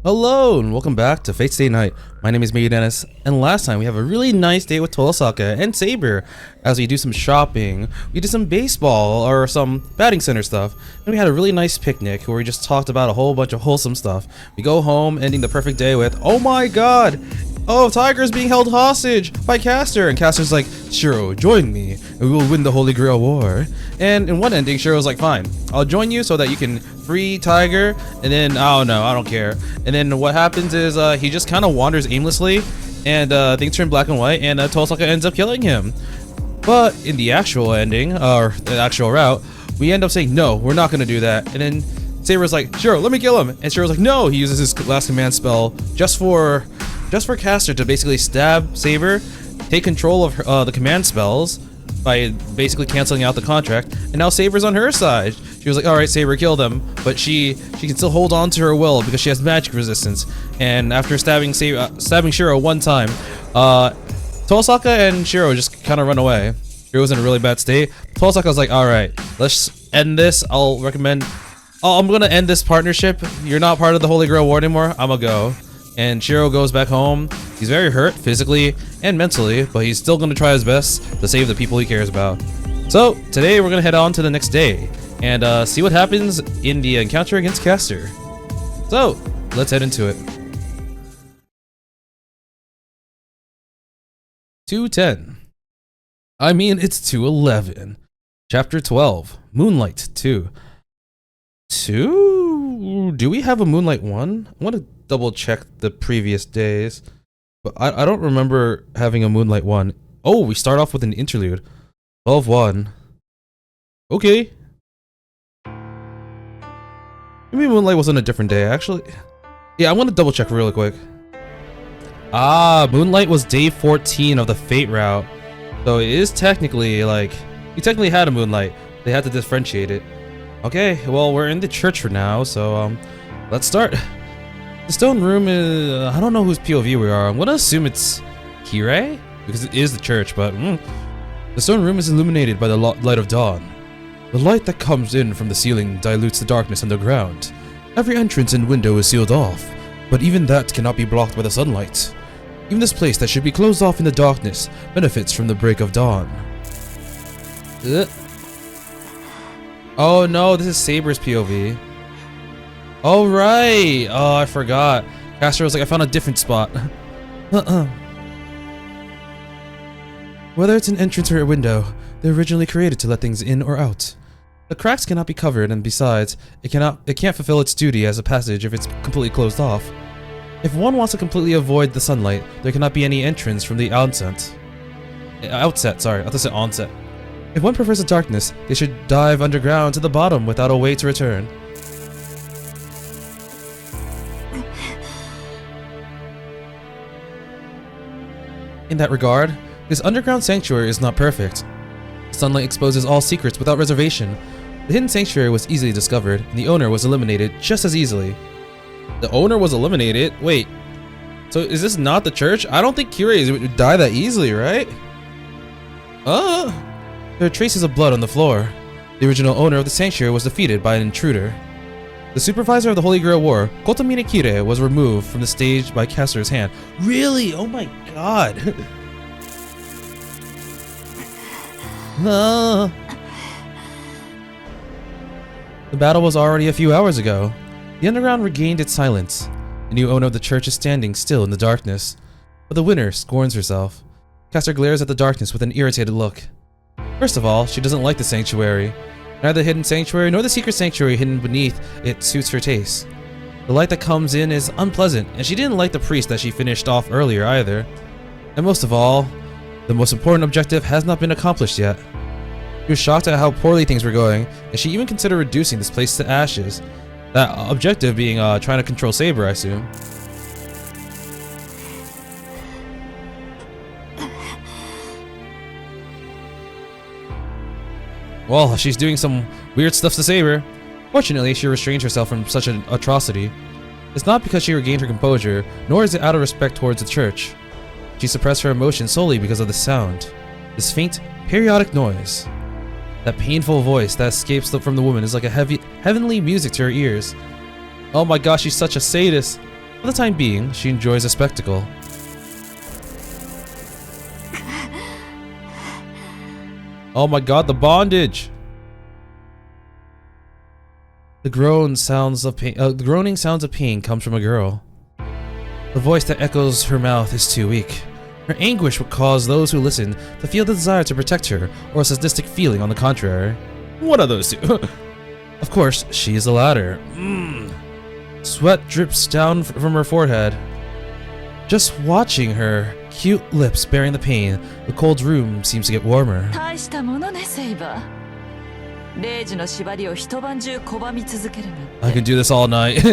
Hello and welcome back to Fate Stay Night. My name is Mei Dennis, and last time we have a really nice day with Tosaka and Saber as we do some shopping, we did some baseball or some batting center stuff, and we had a really nice picnic where we just talked about a whole bunch of wholesome stuff. We go home ending the perfect day with, oh my god! Oh, Tiger's being held hostage by Caster, and Caster's like, Shirou, join me, and we will win the Holy Grail war. And in one ending, Shirou's like, fine, I'll join you so that you can free Tiger, and then, oh no, I don't care. And then what happens is, he just kind of wanders aimlessly, and things turn black and white, and Tosaka ends up killing him. But in the actual ending, or the actual route, we end up saying, no, we're not gonna do that. And then Saber's like, Shirou, let me kill him. And Shirou's like, no, he uses his last command spell just for Caster to basically stab Saber, take control of her, the command spells by basically canceling out the contract, and now Saber's on her side. She was like, alright, Saber, kill them, but she can still hold on to her will because she has magic resistance. And after stabbing Shirou one time, Tosaka and Shirou just kind of run away. Shirou was in a really bad state. Tosaka was like, alright, let's end this. I'm gonna end this partnership. You're not part of the Holy Grail war anymore. I'ma go. And Shirou goes back home. He's very hurt physically and mentally, but he's still going to try his best to save the people he cares about. So today we're going to head on to the next day and see what happens in the encounter against Caster. So let's head into it. 2:10. I mean, it's 2:11. Chapter 12. Moonlight 2. 2? Do we have a Moonlight 1? I want to double check the previous days, but I don't remember having a Moonlight 1. Oh, we start off with an interlude. 12:1. Okay. Maybe Moonlight was on a different day, actually. Yeah, I want to double check really quick. Ah, Moonlight was day 14 of the Fate route. So it is technically, like, we technically had a Moonlight. They had to differentiate it. Okay, well, we're in the church for now, so, let's start. The stone room is, I don't know whose POV we are. I'm gonna assume it's Kirei, because it is the church, but the stone room is illuminated by the light of dawn. The light that comes in from the ceiling dilutes the darkness underground. Every entrance and window is sealed off, but even that cannot be blocked by the sunlight. Even this place that should be closed off in the darkness benefits from the break of dawn. Oh no, this is Saber's POV. Oh right! Oh, I forgot. Caster was like, I found a different spot. Whether it's an entrance or a window, they're originally created to let things in or out. The cracks cannot be covered, and besides, it can't fulfill its duty as a passage if it's completely closed off. If one wants to completely avoid the sunlight, there cannot be any entrance from the onset. Sorry, I thought I said onset. If one prefers the darkness, they should dive underground to the bottom without a way to return. In that regard, this underground sanctuary is not perfect. Sunlight exposes all secrets without reservation. The hidden sanctuary was easily discovered, and the owner was eliminated just as easily. The owner was eliminated? Wait, so is this not the church? I don't think Kirei would die that easily, right? There are traces of blood on the floor. The original owner of the sanctuary was defeated by an intruder. The supervisor of the Holy Grail War, Kotomine Kirei, was removed from the stage by Caster's hand. Really? Oh my god. The battle was already a few hours ago. The underground regained its silence. The new owner of the church is standing still in the darkness. But the winner scorns herself. Caster glares at the darkness with an irritated look. First of all, she doesn't like the sanctuary. Neither the hidden sanctuary nor the secret sanctuary hidden beneath it suits her taste. The light that comes in is unpleasant, and she didn't like the priest that she finished off earlier either. And most of all, the most important objective has not been accomplished yet. She was shocked at how poorly things were going, and she even considered reducing this place to ashes. That objective being trying to control Saber, I assume. Well, she's doing some weird stuff to Saber. Fortunately, she restrained herself from such an atrocity. It's not because she regained her composure, nor is it out of respect towards the church. She suppressed her emotions solely because of the sound. This faint, periodic noise. That painful voice that escapes from the woman is like a heavenly music to her ears. Oh my gosh, she's such a sadist. For the time being, she enjoys the spectacle. Oh my god, the bondage! The groaning sounds of pain comes from a girl. The voice that echoes her mouth is too weak. Her anguish would cause those who listen to feel the desire to protect her, or a sadistic feeling on the contrary. What are those two? Of course, she is the latter. Sweat drips down from her forehead. Just watching her cute lips bearing the pain, the cold room seems to get warmer. I can do this all night.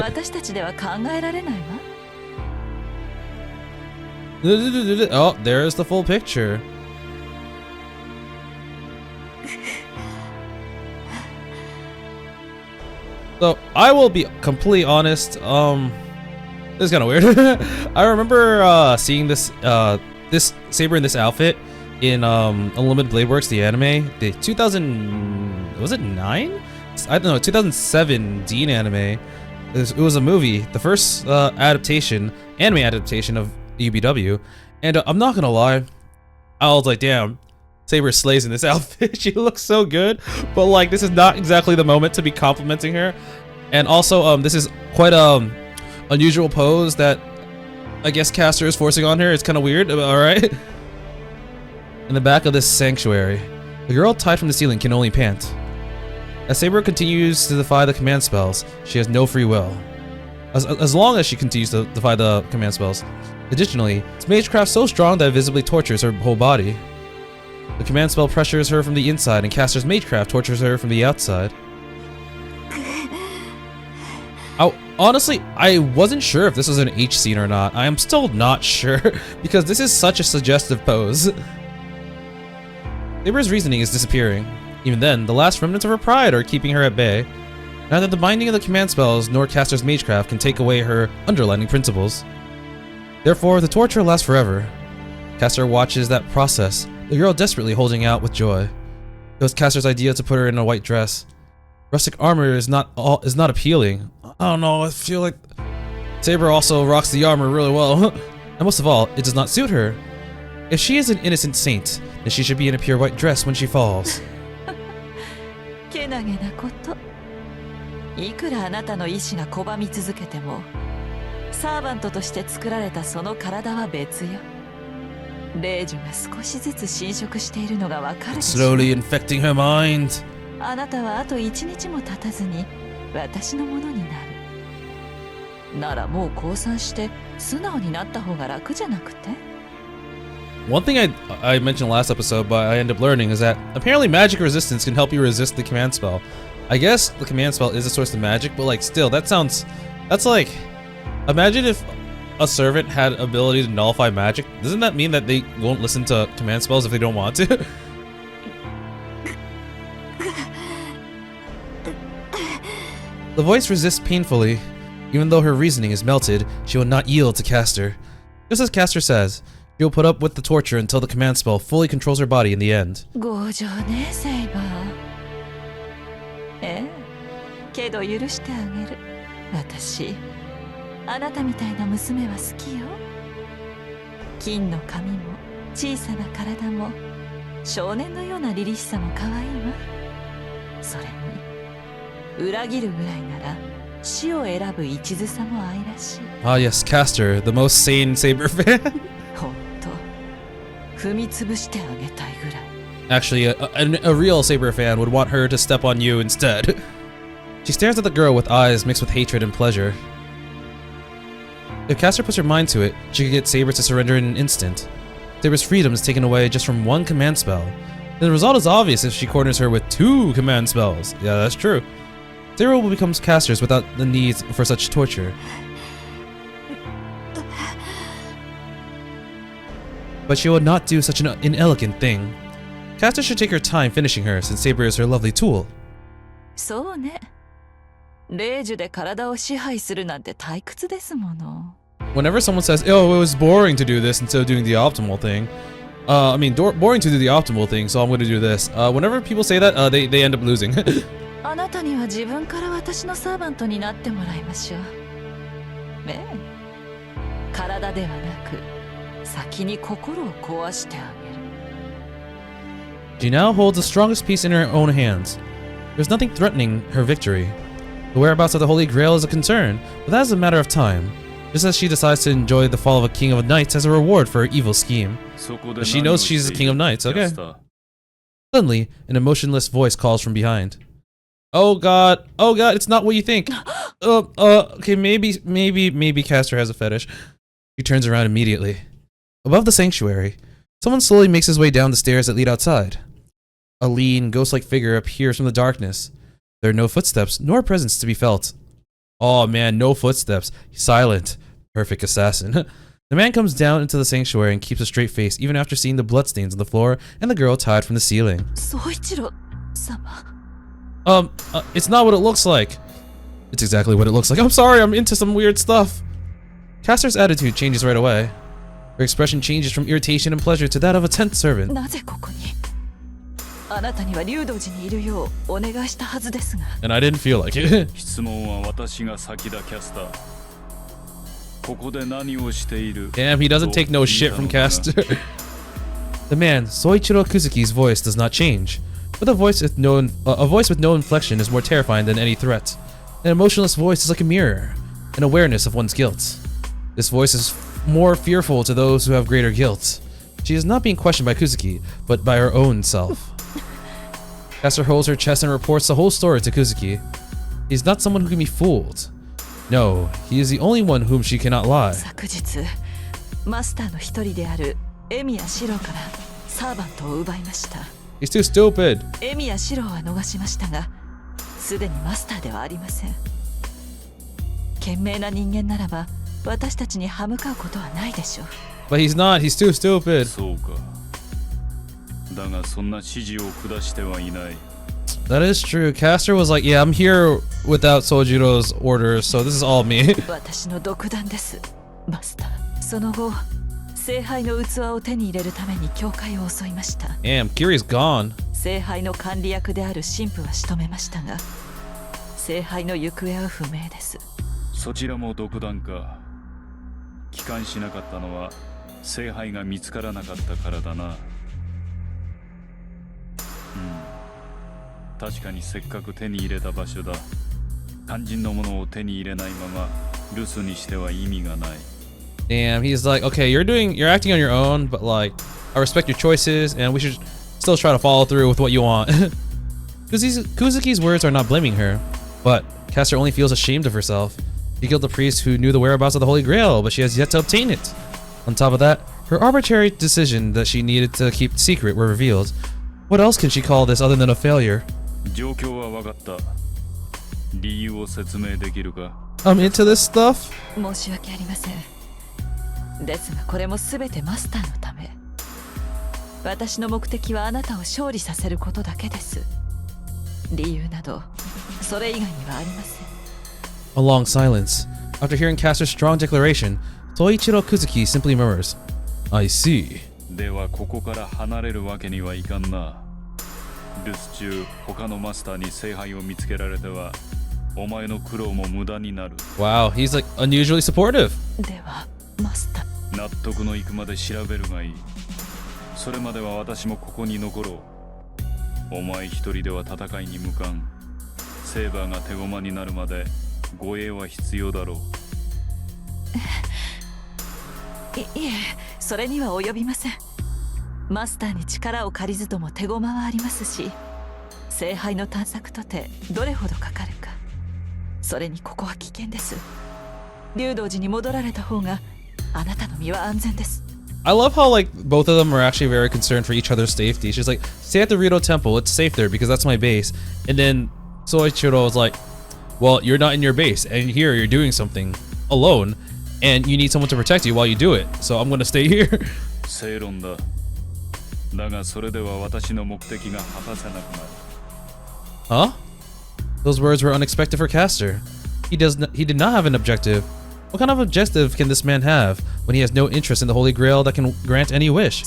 Oh, there's the full picture. So, I will be completely honest, this is kind of weird. I remember seeing this this Saber in this outfit in Unlimited Blade Works, the anime, the 2000, was it 9? I don't know, 2007 Dean anime. It was a movie, the first anime adaptation of UBW, and I'm not gonna lie, I was like, damn, Saber slays in this outfit. She looks so good, but like this is not exactly the moment to be complimenting her. And also, this is quite unusual pose that I guess Caster is forcing on her. It's kind of weird. All right. In the back of this sanctuary, the girl tied from the ceiling can only pant. As Saber continues to defy the command spells, she has no free will. As long as she continues to defy the command spells. Additionally, it's magecraft so strong that it visibly tortures her whole body. The command spell pressures her from the inside, and Caster's magecraft tortures her from the outside. Honestly, I wasn't sure if this was an H scene or not. I am still not sure, because this is such a suggestive pose. Saber's reasoning is disappearing. Even then, the last remnants of her pride are keeping her at bay. Neither the binding of the command spells nor Caster's magecraft can take away her underlying principles. Therefore, the torture lasts forever. Caster watches that process, the girl desperately holding out with joy. It was Caster's idea to put her in a white dress. Rustic armor is not appealing. I don't know, I feel like Saber also rocks the armor really well. And most of all, it does not suit her. If she is an innocent saint, then she should be in a pure white dress when she falls. It's slowly infecting her mind. One thing I mentioned last episode, but I ended up learning, is that apparently magic resistance can help you resist the command spell. I guess the command spell is a source of magic, but like still, that's like, imagine if a servant had ability to nullify magic. Doesn't that mean that they won't listen to command spells if they don't want to? The voice resists painfully. Even though her reasoning is melted, she will not yield to Caster. Just as Caster says, she will put up with the torture until the command spell fully controls her body in the end. Ah yes, Caster, the most sane Saber fan. Actually, a real Saber fan would want her to step on you instead. She stares at the girl with eyes mixed with hatred and pleasure. If Caster puts her mind to it, she could get Saber to surrender in an instant. Saber's freedom is taken away just from one command spell. The result is obvious if she corners her with 2 command spells. Yeah, that's true. Saber will become Caster's without the need for such torture. But she will not do such an inelegant thing. Caster should take her time finishing her, since Saber is her lovely tool. Whenever someone says, oh, it was boring to do this instead of doing the optimal thing. Boring to do the optimal thing, so I'm going to do this. Whenever people say that, they end up losing. 体ではなく、先に心を壊してあげる。She now holds the strongest piece in her own hands. There's nothing threatening her victory. The whereabouts of the Holy Grail is a concern, but that is a matter of time. Just as she decides to enjoy the fall of a king of knights as a reward for her evil scheme. But she knows she's the king of knights, okay. Suddenly, an emotionless voice calls from behind. Oh god, it's not what you think. Okay, maybe Castor has a fetish. She turns around immediately. Above the sanctuary, someone slowly makes his way down the stairs that lead outside. A lean, ghost-like figure appears from the darkness. There are no footsteps, nor presence to be felt. Oh man, no footsteps. He's silent. Perfect assassin. The man comes down into the sanctuary and keeps a straight face even after seeing the bloodstains on the floor and the girl tied from the ceiling. It's not what it looks like. It's exactly what it looks like. I'm sorry, I'm into some weird stuff. Castor's attitude changes right away. Her expression changes from irritation and pleasure to that of a tenth servant. And I didn't feel like it. Damn, he doesn't take no shit from Castor. The man, Soichiro Kuzuki's voice does not change, but a voice with no inflection is more terrifying than any threat. An emotionless voice is like a mirror, an awareness of one's guilt. This voice is more fearful to those who have greater guilt. She is not being questioned by Kuzuki, but by her own self. Castor holds her chest and reports the whole story to Kuzuki. He is not someone who can be fooled. No, he is the only one whom she cannot lie. He's too stupid. But he's not, he's too stupid. That is true. Castor was like, yeah, I'm here without Sojiro's orders, so this is all me. Damn, Kiri's gone. Damn, he's like, okay, you're acting on your own, but like, I respect your choices, and we should still try to follow through with what you want. Kuzuki's words are not blaming her, but Castor only feels ashamed of herself. She killed the priest who knew the whereabouts of the Holy Grail, but she has yet to obtain it. On top of that, her arbitrary decision that she needed to keep secret were revealed. What else can she call this other than a failure? I'm into this stuff? A long silence. After hearing Castor's strong declaration, Soichiro Kuzuki simply murmurs, I see. Wow, he's like unusually supportive. I love how like both of them are actually very concerned for each other's safety. She's like, stay at the Rito Temple, it's safe there because that's my base. And then Soichiro is like, well, you're not in your base, and here you're doing something alone, and you need someone to protect you while you do it, so I'm gonna stay here. Huh? Those words were unexpected for Castor. He did not have an objective. What kind of objective can this man have when he has no interest in the Holy Grail that can grant any wish?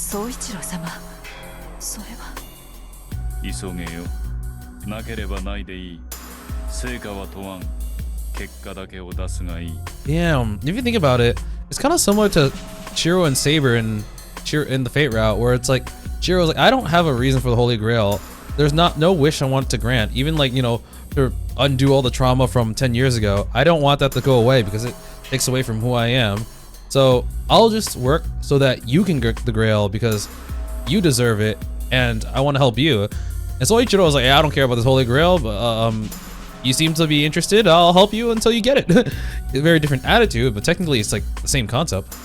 Damn, if you think about it, It's kind of similar to Shirou and Saber in the Fate route, where it's like Shirou's like, I don't have a reason for the Holy Grail. There's no wish I want to grant, even like, you know, to undo all the trauma from 10 years ago. I don't want that to go away because it takes away from who I am. So I'll just work so that you can get the Grail because you deserve it, and I want to help you. And so Ichiro was like, hey, I don't care about this Holy Grail, but you seem to be interested. I'll help you until you get it. A very different attitude, but technically it's like the same concept.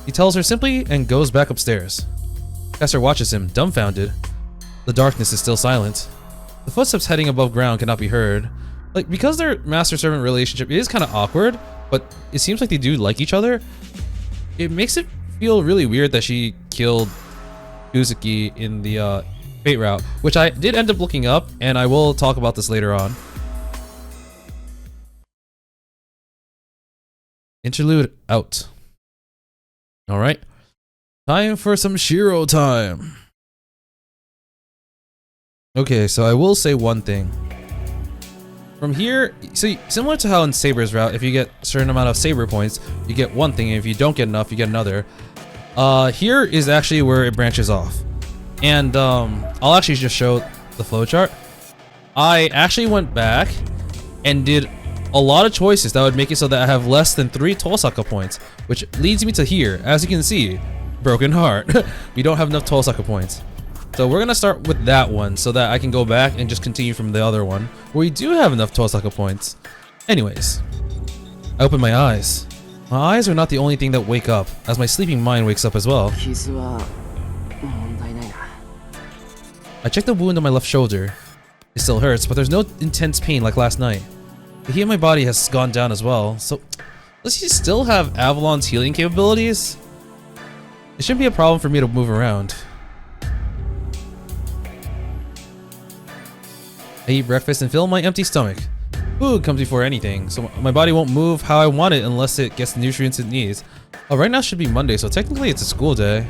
He tells her simply and goes back upstairs. Caster watches him, dumbfounded. The darkness is still silent. The footsteps heading above ground cannot be heard. Like, because their master-servant relationship is kind of awkward, but it seems like they do like each other, it makes it feel really weird that she killed Uzuki in the Fate route, which I did end up looking up, and I will talk about this later on. Interlude out. Alright. Time for some Shirou time. Okay, so I will say one thing. From here, see, similar to how in Saber's route, if you get a certain amount of Saber points, you get one thing, and if you don't get enough, you get another. Here is actually where it branches off. And I'll actually just show the flowchart. I actually went back and did a lot of choices that would make it so that I have less than 3 Tosaka points, which leads me to here. As you can see, broken heart. We don't have enough Tosaka points. So we're gonna start with that one so that I can go back and just continue from the other one where we do have enough Tosaka points. Anyways, I open my eyes. My eyes are not the only thing that wake up, as my sleeping mind wakes up as well. I check the wound on my left shoulder. It still hurts, but there's no intense pain like last night. The heat in my body has gone down as well, so does he still have Avalon's healing capabilities? It shouldn't be a problem for me to move around. I eat breakfast and fill my empty stomach. Food comes before anything, so my body won't move how I want it unless it gets the nutrients it needs. Oh, right now should be Monday, so technically it's a school day.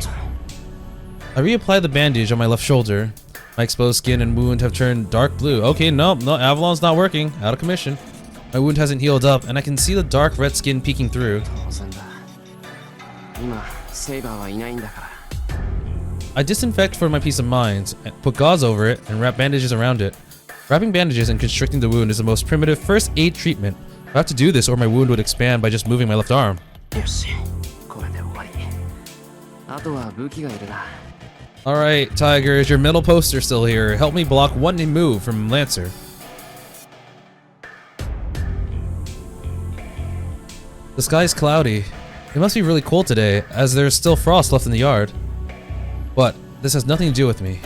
I reapply the bandage on my left shoulder. My exposed skin and wound have turned dark blue. Okay, no, Avalon's not working. Out of commission. My wound hasn't healed up, and I can see the dark red skin peeking through. I disinfect for my peace of mind, put gauze over it, and wrap bandages around it. Wrapping bandages and constricting the wound is the most primitive first aid treatment. I have to do this or my wound would expand by just moving my left arm. Alright, Tigers, your middle poster still here. Help me block one move from Lancer. The sky is cloudy. It must be really cold today, as there's still frost left in the yard. But this has nothing to do with me.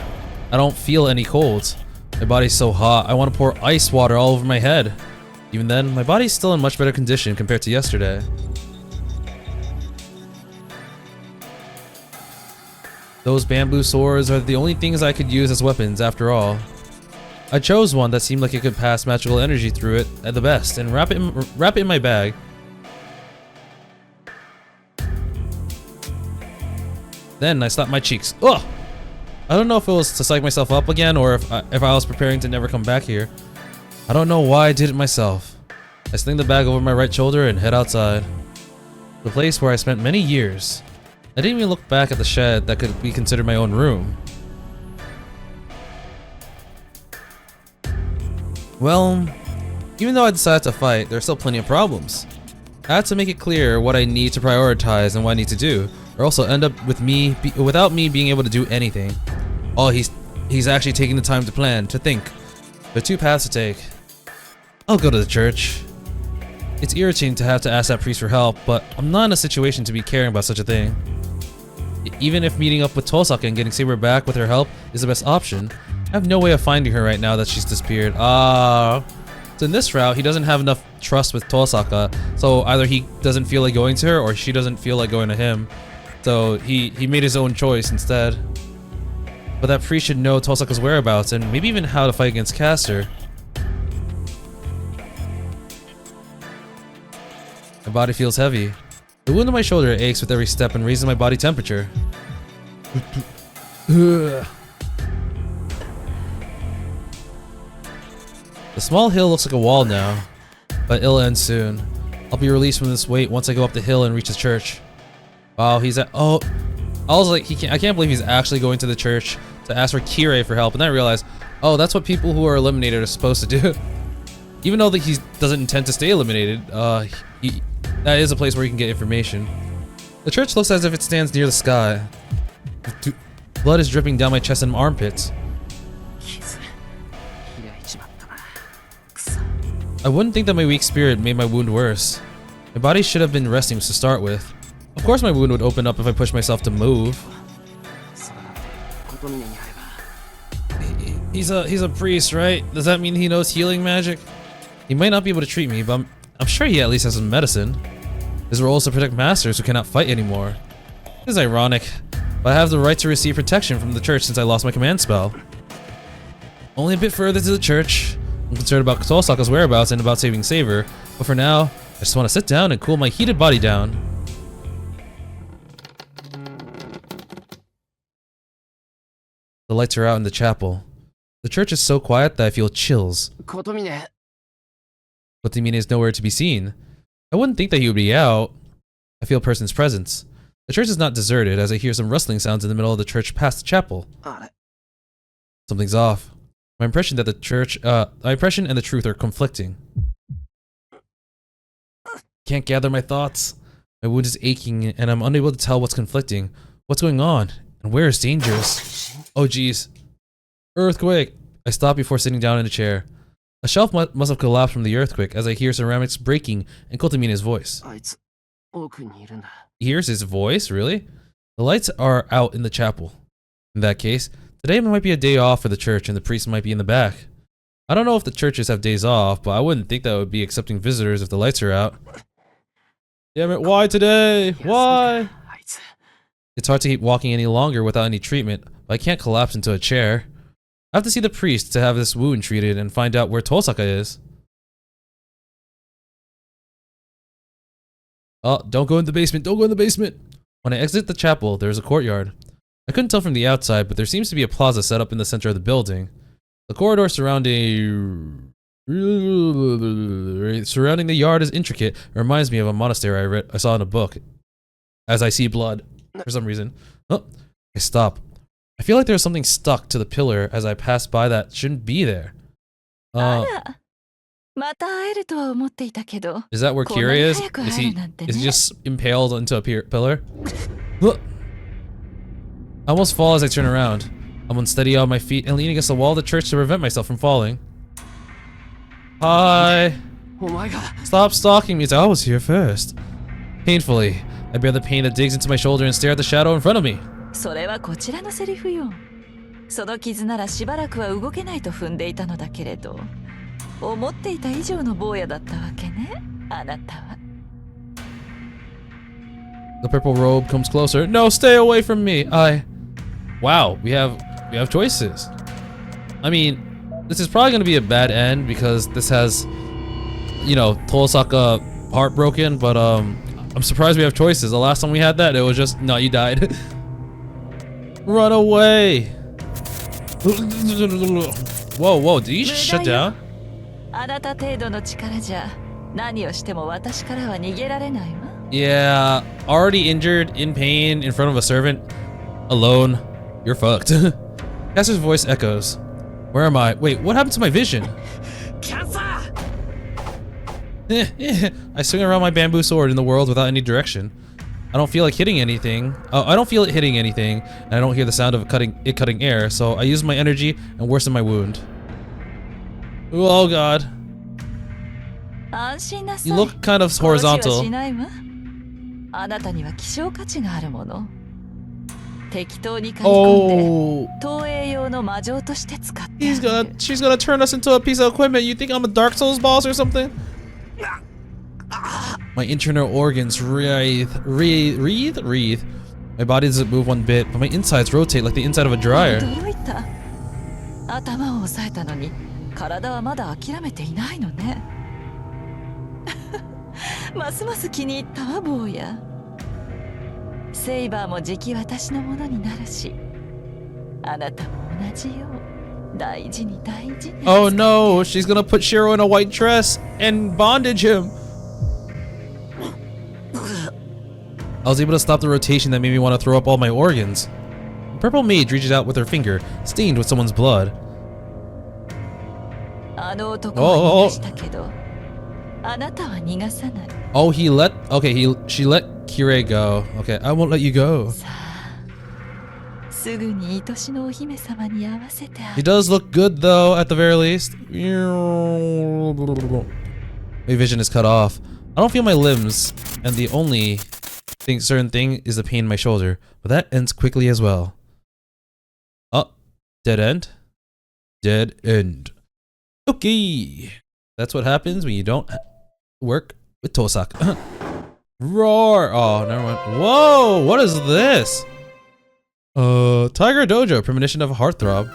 I don't feel any cold. My body's so hot, I want to pour ice water all over my head. Even then, my body's still in much better condition compared to yesterday. Those bamboo swords are the only things I could use as weapons after all. I chose one that seemed like it could pass magical energy through it at the best and wrap it in my bag. Then I slapped my cheeks. Ugh! I don't know if it was to psych myself up again or if I was preparing to never come back here. I don't know why I did it myself. I sling the bag over my right shoulder and head outside. The place where I spent many years. I didn't even look back at the shed that could be considered my own room. Well, even though I decided to fight, there are still plenty of problems. I had to make it clear what I need to prioritize and what I need to do, or else I'll end up with without me being able to do anything. Oh, he's actually taking the time to plan, to think. There are 2 paths to take. I'll go to the church. It's irritating to have to ask that priest for help, but I'm not in a situation to be caring about such a thing. Even if meeting up with Tosaka and getting Saber back with her help is the best option, I have no way of finding her right now that she's disappeared. So in this route, he doesn't have enough trust with Tosaka, so either he doesn't feel like going to her or she doesn't feel like going to him. So he made his own choice instead. But that priest should know Tosaka's whereabouts and maybe even how to fight against Caster. My body feels heavy. The wound on my shoulder aches with every step and raises my body temperature. The small hill looks like a wall now, but it'll end soon. I'll be released from this weight once I go up the hill and reach the church. Wow, he's at— oh, I was like, I can't believe he's actually going to the church to ask for Kirei for help, and then I realized, oh, that's what people who are eliminated are supposed to do. Even though that he doesn't intend to stay eliminated, that is a place where you can get information. The church looks as if it stands near the sky. Blood is dripping down my chest and armpits. I wouldn't think that my weak spirit made my wound worse. My body should have been resting to start with. Of course my wound would open up if I pushed myself to move. He's a priest, right? Does that mean he knows healing magic? He might not be able to treat me, but I'm sure he at least has some medicine. His role is to protect masters who cannot fight anymore. This is ironic, but I have the right to receive protection from the church since I lost my command spell. Only a bit further to the church. I'm concerned about Tosaka's whereabouts and about saving Saber, but for now, I just want to sit down and cool my heated body down. The lights are out in the chapel. The church is so quiet that I feel chills. Kotomine is nowhere to be seen. I wouldn't think that he would be out. I feel a person's presence. The church is not deserted as I hear some rustling sounds in the middle of the church past the chapel. Something's off. My impression and the truth are conflicting. Can't gather my thoughts. My wound is aching and I'm unable to tell what's conflicting. What's going on? And where is dangerous? Oh geez. Earthquake! I stop before sitting down in a chair. A shelf must have collapsed from the earthquake as I hear ceramics breaking and Kotomine's voice. He hears his voice? Really? The lights are out in the chapel. In that case, today might be a day off for the church and the priest might be in the back. I don't know if the churches have days off, but I wouldn't think that would be accepting visitors if the lights are out. Damn it, why today? Why? It's hard to keep walking any longer without any treatment, but I can't collapse into a chair. I have to see the priest to have this wound treated and find out where Tosaka is. Oh, don't go in the basement, don't go in the basement! When I exit the chapel, there's a courtyard. I couldn't tell from the outside, but there seems to be a plaza set up in the center of the building. The corridor surrounding the yard is intricate. It reminds me of a monastery I saw in a book. As I see blood, for some reason. Oh, I stop. I feel like there's something stuck to the pillar as I pass by that shouldn't be there. Is that where Kirei is? Is he just impaled into a pillar? I almost fall as I turn around. I'm unsteady on my feet and leaning against the wall of the church to prevent myself from falling. Hi. Oh my god. Stop stalking me. I was here first. Painfully, I bear the pain that digs into my shoulder and stare at the shadow in front of me. So that was Kochira's series. その傷ならしばらくは動けないと踏んでいたのだけれど、思っていた以上の坊やだったわけね、あなたは。The purple robe comes closer. No, stay away from me. Wow, we have choices. I mean, this is probably going to be a bad end because this has, you know, Tosaka heartbroken, but I'm surprised we have choices. The last time we had that, it was just, no, you died. Run away. Whoa, did you shut down? あなた程度の力じゃ何をしても私からは逃げられないわ。Yeah, already injured, in pain, in front of a servant, alone. You're fucked. Caster's voice echoes. Where am I? Wait, what happened to my vision? I swing around my bamboo sword in the world without any direction. I don't feel like hitting anything. I don't feel it hitting anything, and I don't hear the sound of it cutting air, so I use my energy and worsen my wound. Oh god. You look kind of horizontal. あなたには希少価値があるもの。適当に買い込んで、投影用の魔杖として使って。She's gonna turn us into a piece of equipment. You think I'm a Dark Souls boss or something? My internal organs writhe. My body doesn't move one bit, but my insides rotate like the inside of a dryer. 驚いた。頭を押さえたのに、体はまだ諦めていないのね。ますます気に入ったわ、坊や。セイバーもじき私のものになるし、あなたも同じよ。大事に大事に。Oh no, she's gonna put Shirou in a white dress and bondage him. I was able to stop the rotation that made me want to throw up all my organs. The purple mage reaches out with her finger, stained with someone's blood. あの男は逃がしたけど、あなたは逃がさない。 Oh, she let Kirei go. Okay, I won't let you go. さあ、すぐに愛しのお姫様に合わせてあ He does look good though, at the very least. My vision is cut off. I don't feel my limbs, and the only certain thing is the pain in my shoulder. But that ends quickly as well. Oh, dead end? Dead end. Okay. That's what happens when you don't work with Tosaka. Roar! Oh, never mind. Whoa! What is this? Tiger Dojo, premonition of a heartthrob.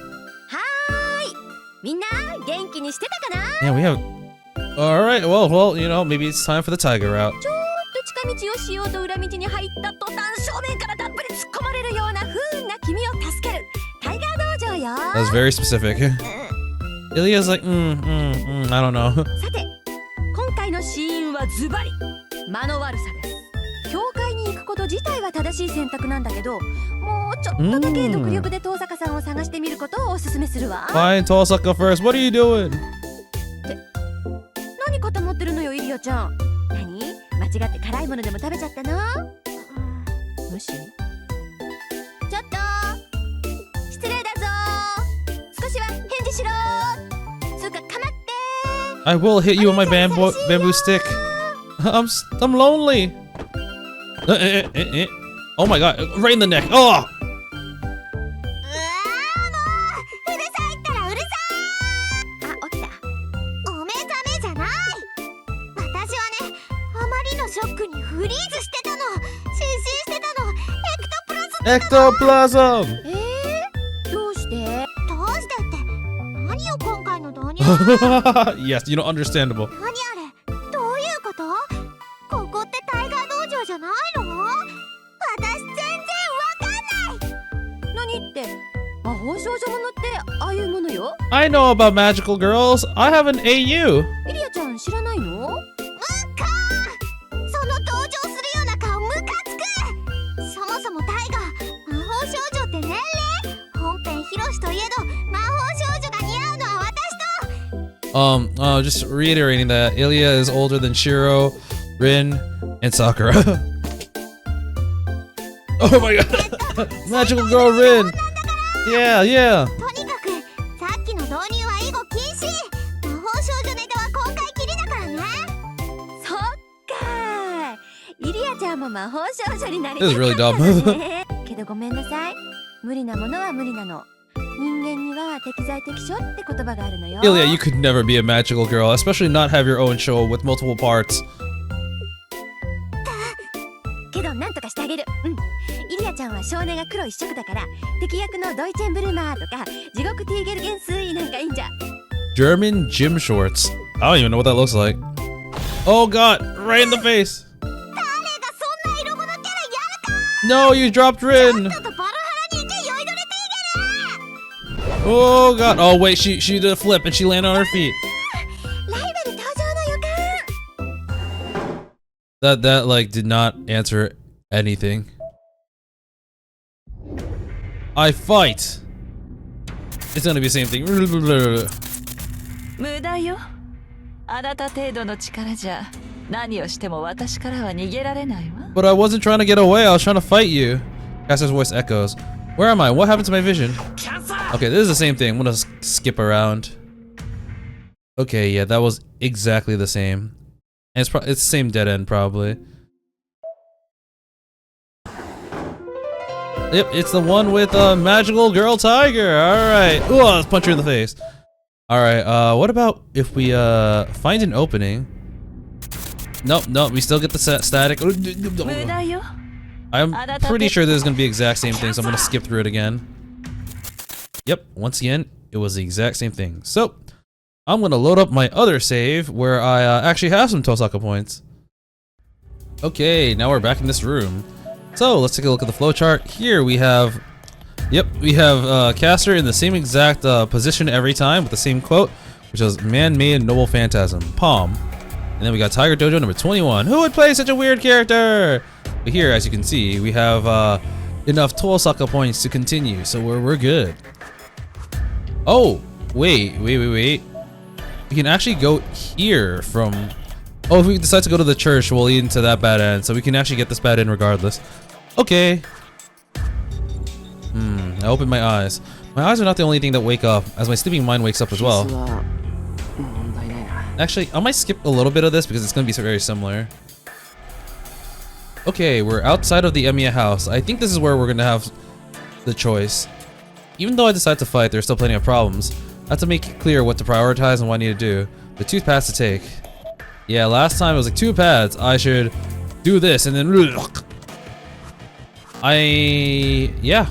Hi! みんな元気にしてたかな? Yeah, we have. Alright, well, you know, maybe it's time for the tiger route. ちょっと近道をしようと裏道に入った途端正面からたっぷり突っ込まれるような不運な君を助けるタイガー道場よ。 That was very specific. Ilya's like, I don't know. さて、今回の死因はズバリ間の悪さです。教会に行くこと自体は正しい選択なんだけど、もうちょっとだけ独力で遠坂さんを探してみることをおすすめするわ。Find Tosaka first. What are you doing? 何固まってるのよ、イリアちゃん。何？間違って辛いものでも食べちゃったの？無視？ちょっと失礼だぞ。少しは返事しろ。つうか、かまって。 I will hit you with my bamboo stick. I'm lonely. Oh my god, right in the neck. Oh! ショックにフリーズしてたの。失神してたの。Ectoplasm! どうして？どうしてって何よ今回の導入。Yes, you know, understandable. 何あれ？どういうこと？ここってタイガー道場じゃないの？私全然わかんない。何って？魔法少女ものってああいうものよ。I know about magical girls. I have an AU. イリアちゃん知らないの？Just reiterating that Ilya is older than Shirou, Rin, and Sakura. Oh my god! Magical girl Rin! Yeah, yeah! とにかくさっきの導入は以後禁止。魔法少女ネタは今回きりだからね。そっかー。イリアちゃんも魔法少女になりたかったんだね。けどごめんなさい。無理なものは無理なの。人間には適材適所って言葉があるのよ。Ilya, you could never be a magical girl, especially not have your own show with multiple parts. けどなんとかしてあげる。イリアちゃんは少年が黒一色だから敵役のドイチェンブルマーとか地獄ティーゲルゲンスイなんかいいんじゃ。 German gym shorts. I don't even know what that looks like. Oh god, right in the face. 誰がそんな色物キャラやるか。 No, you dropped Rin. ちょっとバルハラに行け酔いどれティーゲル。 Oh god. Oh wait, she did a flip and she landed on her feet. ライバル登場の予感。 That like did not answer anything. I fight. It's gonna be the same thing. 無駄よ。あなた程度の力じゃ何をしても私からは逃げられないわ。 But I wasn't trying to get away. I was trying to fight you. Caster's voice echoes. Where am I? What happened to my vision? Okay, this is the same thing. I'm gonna skip around. Okay, yeah, that was exactly the same. And it's the same dead end, probably. Yep, it's the one with magical girl tiger. Alright. Ooh, let's punch her in the face. Alright, what about if we find an opening? Nope, we still get the static. 無駄よ。 I'm pretty sure this is gonna be the exact same thing, so I'm gonna skip through it again. Yep, once again, it was the exact same thing. So, I'm gonna load up my other save where I actually have some Tosaka points. Okay, now we're back in this room. So, let's take a look at the flowchart. Here we have, we have Caster in the same exact position every time with the same quote, which is man-made noble phantasm, palm. And then we got Tiger Dojo number 21. Who would play such a weird character? But here, as you can see, we have enough Tosaka points to continue, so we're good. Oh, wait. We can actually go here from... Oh, if we decide to go to the church, we'll lead into that bad end, so we can actually get this bad end regardless. Okay. I opened my eyes. My eyes are not the only thing that wake up, as my sleeping mind wakes up as well. Actually, I might skip a little bit of this because it's going to be very similar. Okay, we're outside of the Emiya house. I think this is where we're going to have the choice. Even though I decide to fight, there's still plenty of problems. I have to make it clear what to prioritize and what I need to do. The 2 paths to take. Yeah, last time it was like 2 paths. I should do this and then... Yeah.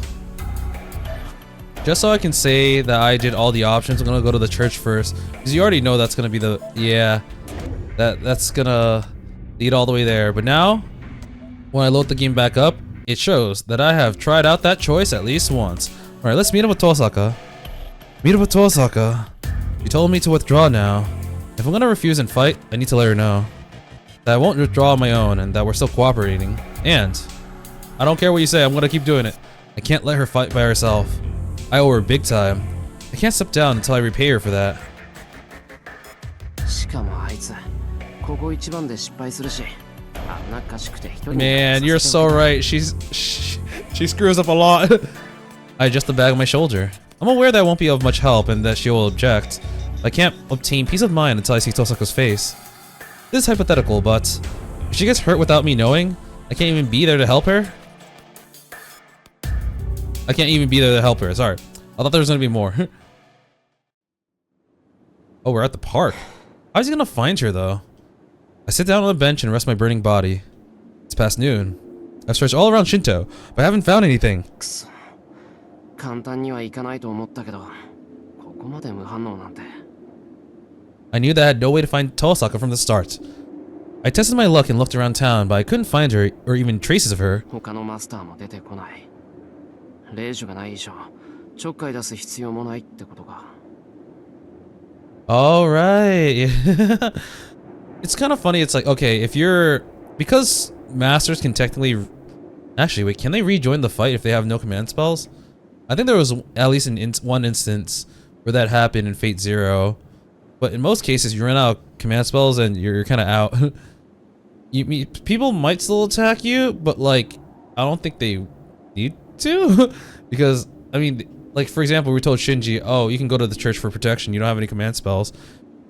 Just so I can say that I did all the options, I'm gonna go to the church first. Because you already know that's gonna be the... Yeah. That's gonna lead all the way there. But now, when I load the game back up, it shows that I have tried out that choice at least once. Alright, let's meet up with Tosaka. Meet up with Tosaka. She told me to withdraw now. If I'm gonna refuse and fight, I need to let her know that I won't withdraw on my own and that we're still cooperating. And I don't care what you say, I'm gonna keep doing it. I can't let her fight by herself. I owe her big time. I can't step down until I repay her for that. Man, you're so right. She screws up a lot. I adjust the bag on my shoulder. I'm aware that I won't be of much help and that she will object. I can't obtain peace of mind until I see Tosaka's face. This is hypothetical, but if she gets hurt without me knowing, I can't even be there to help her. I can't even be there to help her. Sorry. I thought there was going to be more. Oh, we're at the park. How is he going to find her, though? I sit down on a bench and rest my burning body. It's past noon. I've searched all around Shinto, but I haven't found anything. I knew that I had no way to find Tosaka from the start. I tested my luck and looked around town, but I couldn't find her or even traces of her. Alright. It's kind of funny. It's like, okay, if you're... Because masters can technically... Actually, wait, can they rejoin the fight if they have no command spells? I think there was at least one instance where that happened in Fate Zero. But in most cases, you run out of command spells and you're kind of out. People might still attack you, but like, I don't think they need to. Because, I mean, like for example, we told Shinji, oh, you can go to the church for protection, you don't have any command spells.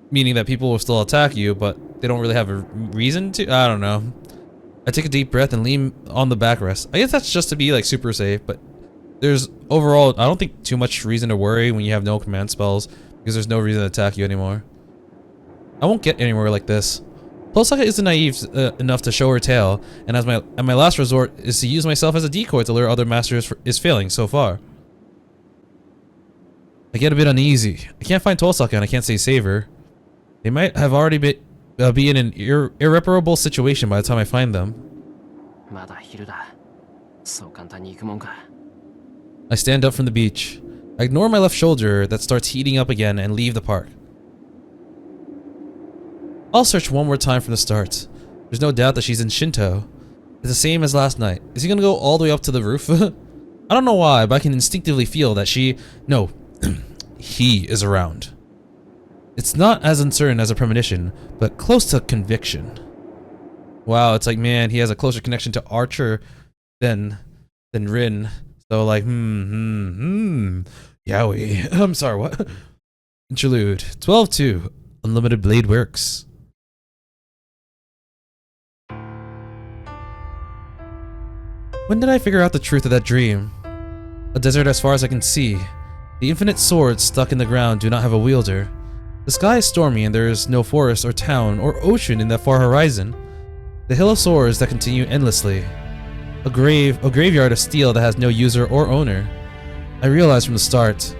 Meaning that people will still attack you, but they don't really have a reason to. I don't know. I take a deep breath and lean on the backrest. I guess that's just to be like super safe, but there's overall, I don't think too much reason to worry when you have no command spells, because there's no reason to attack you anymore. I won't get anywhere like this. Tosaka isn't naive enough to show her tail, and as my last resort is to use myself as a decoy to lure other masters is failing so far. I get a bit uneasy. I can't find Tosaka and I can't say Saber. They might have already be in an irreparable situation by the time I find them. I stand up from the beach. I ignore my left shoulder that starts heating up again and leave the park. I'll search one more time from the start. There's no doubt that she's in Shinto. It's the same as last night. Is he gonna go all the way up to the roof? I don't know why, but I can instinctively feel that no, he is around. It's not as uncertain as a premonition, but close to conviction. Wow, it's like, man, he has a closer connection to Archer than Rin. So like, Yowie. I'm sorry, what? Interlude 12-2. Unlimited Blade Works. When did I figure out the truth of that dream? A desert as far as I can see. The infinite swords stuck in the ground do not have a wielder. The sky is stormy and there is no forest or town or ocean in that far horizon. The hill of swords that continue endlessly. A graveyard of steel that has no user or owner. I realized from the start,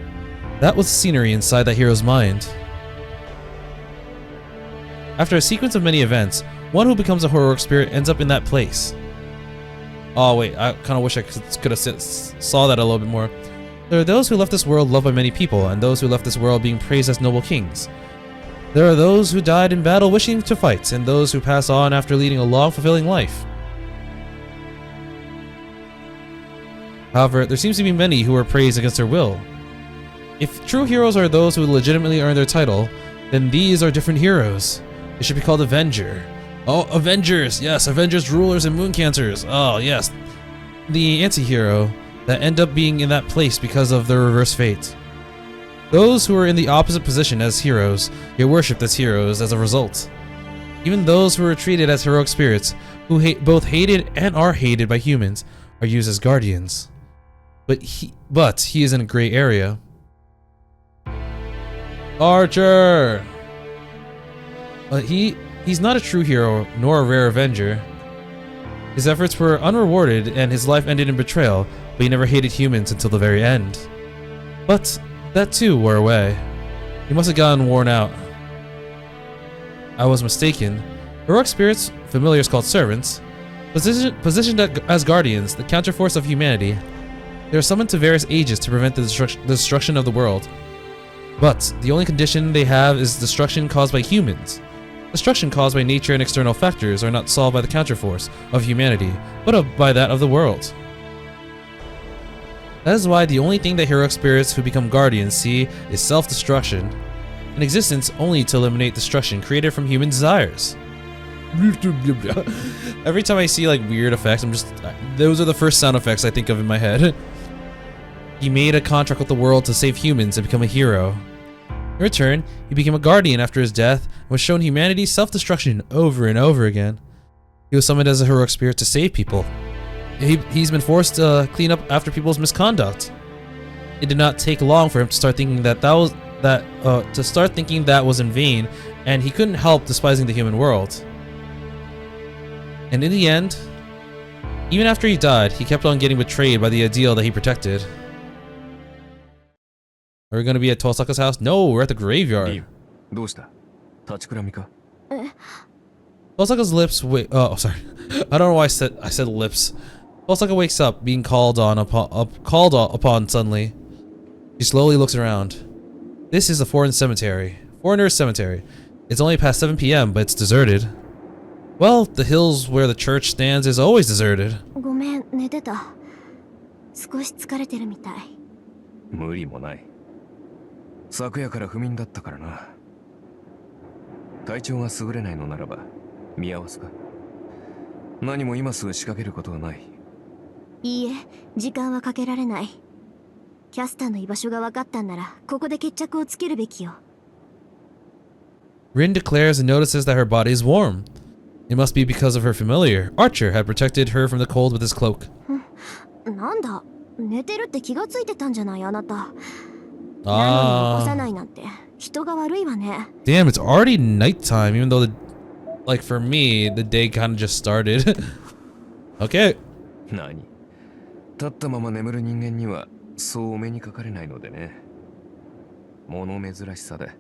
that was the scenery inside that hero's mind. After a sequence of many events, one who becomes a heroic spirit ends up in that place. Oh wait, I kind of wish I could have saw that a little bit more. There are those who left this world loved by many people, and those who left this world being praised as noble kings. There are those who died in battle wishing to fight, and those who pass on after leading a long, fulfilling life. However, there seems to be many who are praised against their will. If true heroes are those who legitimately earn their title, then these are different heroes. They should be called Avenger. Oh, Avengers! Yes, Avengers, rulers, and moon cancers. Oh, yes. The anti-hero that end up being in that place because of their reverse fate. Those who are in the opposite position as heroes get worshipped as heroes as a result. Even those who are treated as heroic spirits, who both hated and are hated by humans, are used as guardians. But he is in a gray area. Archer! He's not a true hero, nor a rare Avenger. His efforts were unrewarded and his life ended in betrayal, but he never hated humans until the very end. But that too wore away. He must have gotten worn out. I was mistaken. Heroic spirits, familiars called servants, positioned as guardians, the counterforce of humanity. They are summoned to various ages to prevent the destruction of the world. But the only condition they have is destruction caused by humans. Destruction caused by nature and external factors are not solved by the counterforce of humanity, but by that of the world. That is why the only thing that heroic spirits who become guardians see is self-destruction, an existence only to eliminate destruction created from human desires. Every time I see like weird effects, those are the first sound effects I think of in my head. He made a contract with the world to save humans and become a hero. In return, he became a guardian after his death and was shown humanity's self-destruction over and over again. He was summoned as a heroic spirit to save people. He's been forced to clean up after people's misconduct. It did not take long for him to start thinking that was in vain, and he couldn't help despising the human world. And in the end, even after he died, he kept on getting betrayed by the ideal that he protected. Are we gonna be at Tosaka's house? No, we're at the graveyard. Tosaka's lips oh, sorry. I don't know why I said lips. Tosaka wakes up, being called upon suddenly. She slowly looks around. This is a foreigners' cemetery. It's only past 7 p.m., but it's deserted. Well, the hills where the church stands is always deserted. ごめん、寝てた。少し疲れてるみたい。無理もない。昨夜から不眠だったからな。体調が優れないのならば見合わすか。何も今すぐ仕掛けることはない。いいえ、時間はかけられない。キャスターの居場所が分かったんなら、ここで決着をつけるべきよ。Rin declares and notices that her body is warm. It must be because of her familiar. Archer had protected her from the cold with his cloak. なんだ、寝てるって気がついてたんじゃないあなた。Ah. 起こさないなんて人が悪いわね。Damn, it's already nighttime, even though like for me, the day kind of just started. Okay. 何？立ったまま眠る人間にはそうお目にかかれないのでね。物珍しさで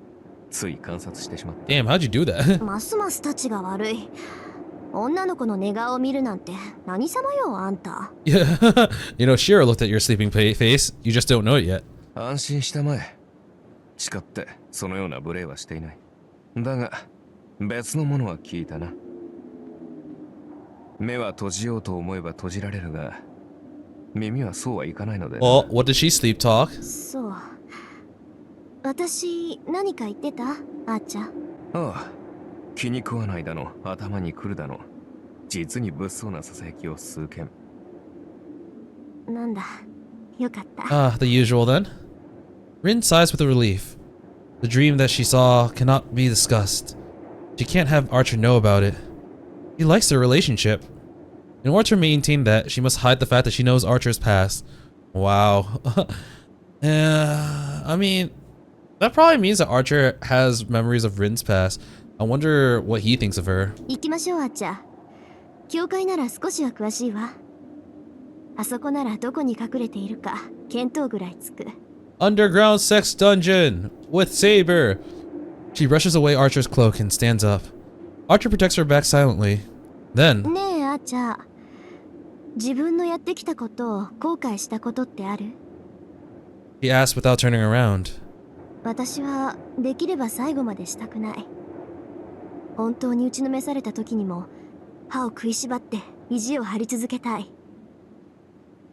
つい観察してしまった。Damn, how'd you do that? ますますたちが悪い。女の子の寝顔を見るなんて何様よあんた。Yeah. You know, Shirou looked at your sleeping face. You just don't know it yet. 安心したまえ。誓ってそのような無礼はしていない。だが別のものは聞いたな。目は閉じようと思えば閉じられるが、耳はそうはいかないので。Well, what did she sleep talk? そう。私何か言ってた？あーちゃん。ああ、気に食わないだの、頭にくるだの。実に物騒なささやきを数件。なんだ、よかった。Ah, the usual then. Rin sighs with relief. The dream that she saw cannot be discussed. She can't have Archer know about it. He likes their relationship. In order to maintain that, she must hide the fact that she knows Archer's past. Wow. I mean, that probably means that Archer has memories of Rin's past. I wonder what he thinks of her. 行きましょうあーちゃん。教会なら少しは詳しいわ。あそこならどこに隠れているか見当ぐらいつく。Underground sex dungeon with Saber. She brushes away Archer's cloak and stands up. Archer protects her back silently. Then, ねえあーちゃん。自分のやってきたことを後悔したことってある？ he asks without turning around. 私はできれば最後までしたくない。本当に打ちのめされた時にも歯を食いしばって意地を張り続けたい。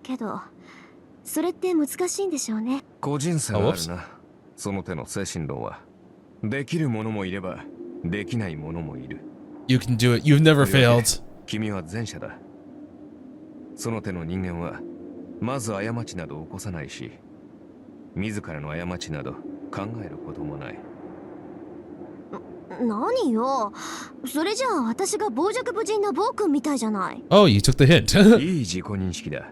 けどそれって難しいんでしょうね。個人差があるな。その手の精神論は。できる者もいればできない者もいる。 You can do it. You've never failed. 君は前者だ。その手の人間はまず過ちなど起こさないし、自らの過ちなど考えることもない。何よ、それじゃあ私が傍若無人な暴君みたいじゃない。Oh, you took the hint. いい自己認識だ。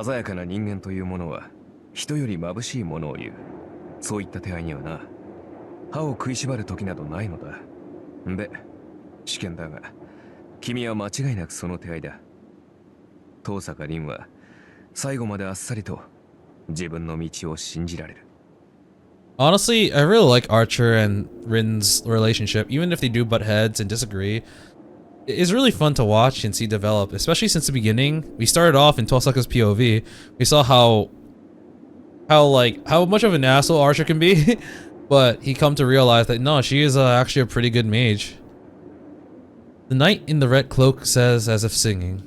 鮮やかな人間というものは人より眩しいものを言う。そういった手合いにはな、歯を食いしばる時などないのだ。で、試験だが君は間違いなくその手合いだ。遠坂凛は最後まであっさりと自分の道を信じられる。 Honestly, I really like Archer and Rin's relationship, even if they do butt heads and disagree. It's really fun to watch and see develop, especially since the beginning. We started off in Tosaka's POV. We saw how much of an asshole Archer can be, but he come to realize that no, she is actually a pretty good mage. The knight in the red cloak says as if singing.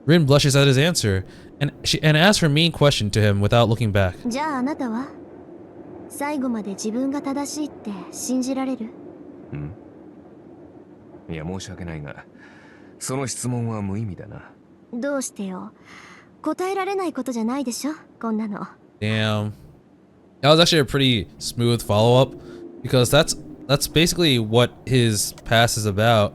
Rin blushes at his answer and asks her main question to him without looking back. じゃああなたは最後まで自分が正しいって信じられる？いや申し訳ないが、その質問は無意味だな。どうしてよ。答えられないことじゃないでしょ、こんなの。Damn. That was actually a pretty smooth follow-up, because that's basically what his past is about.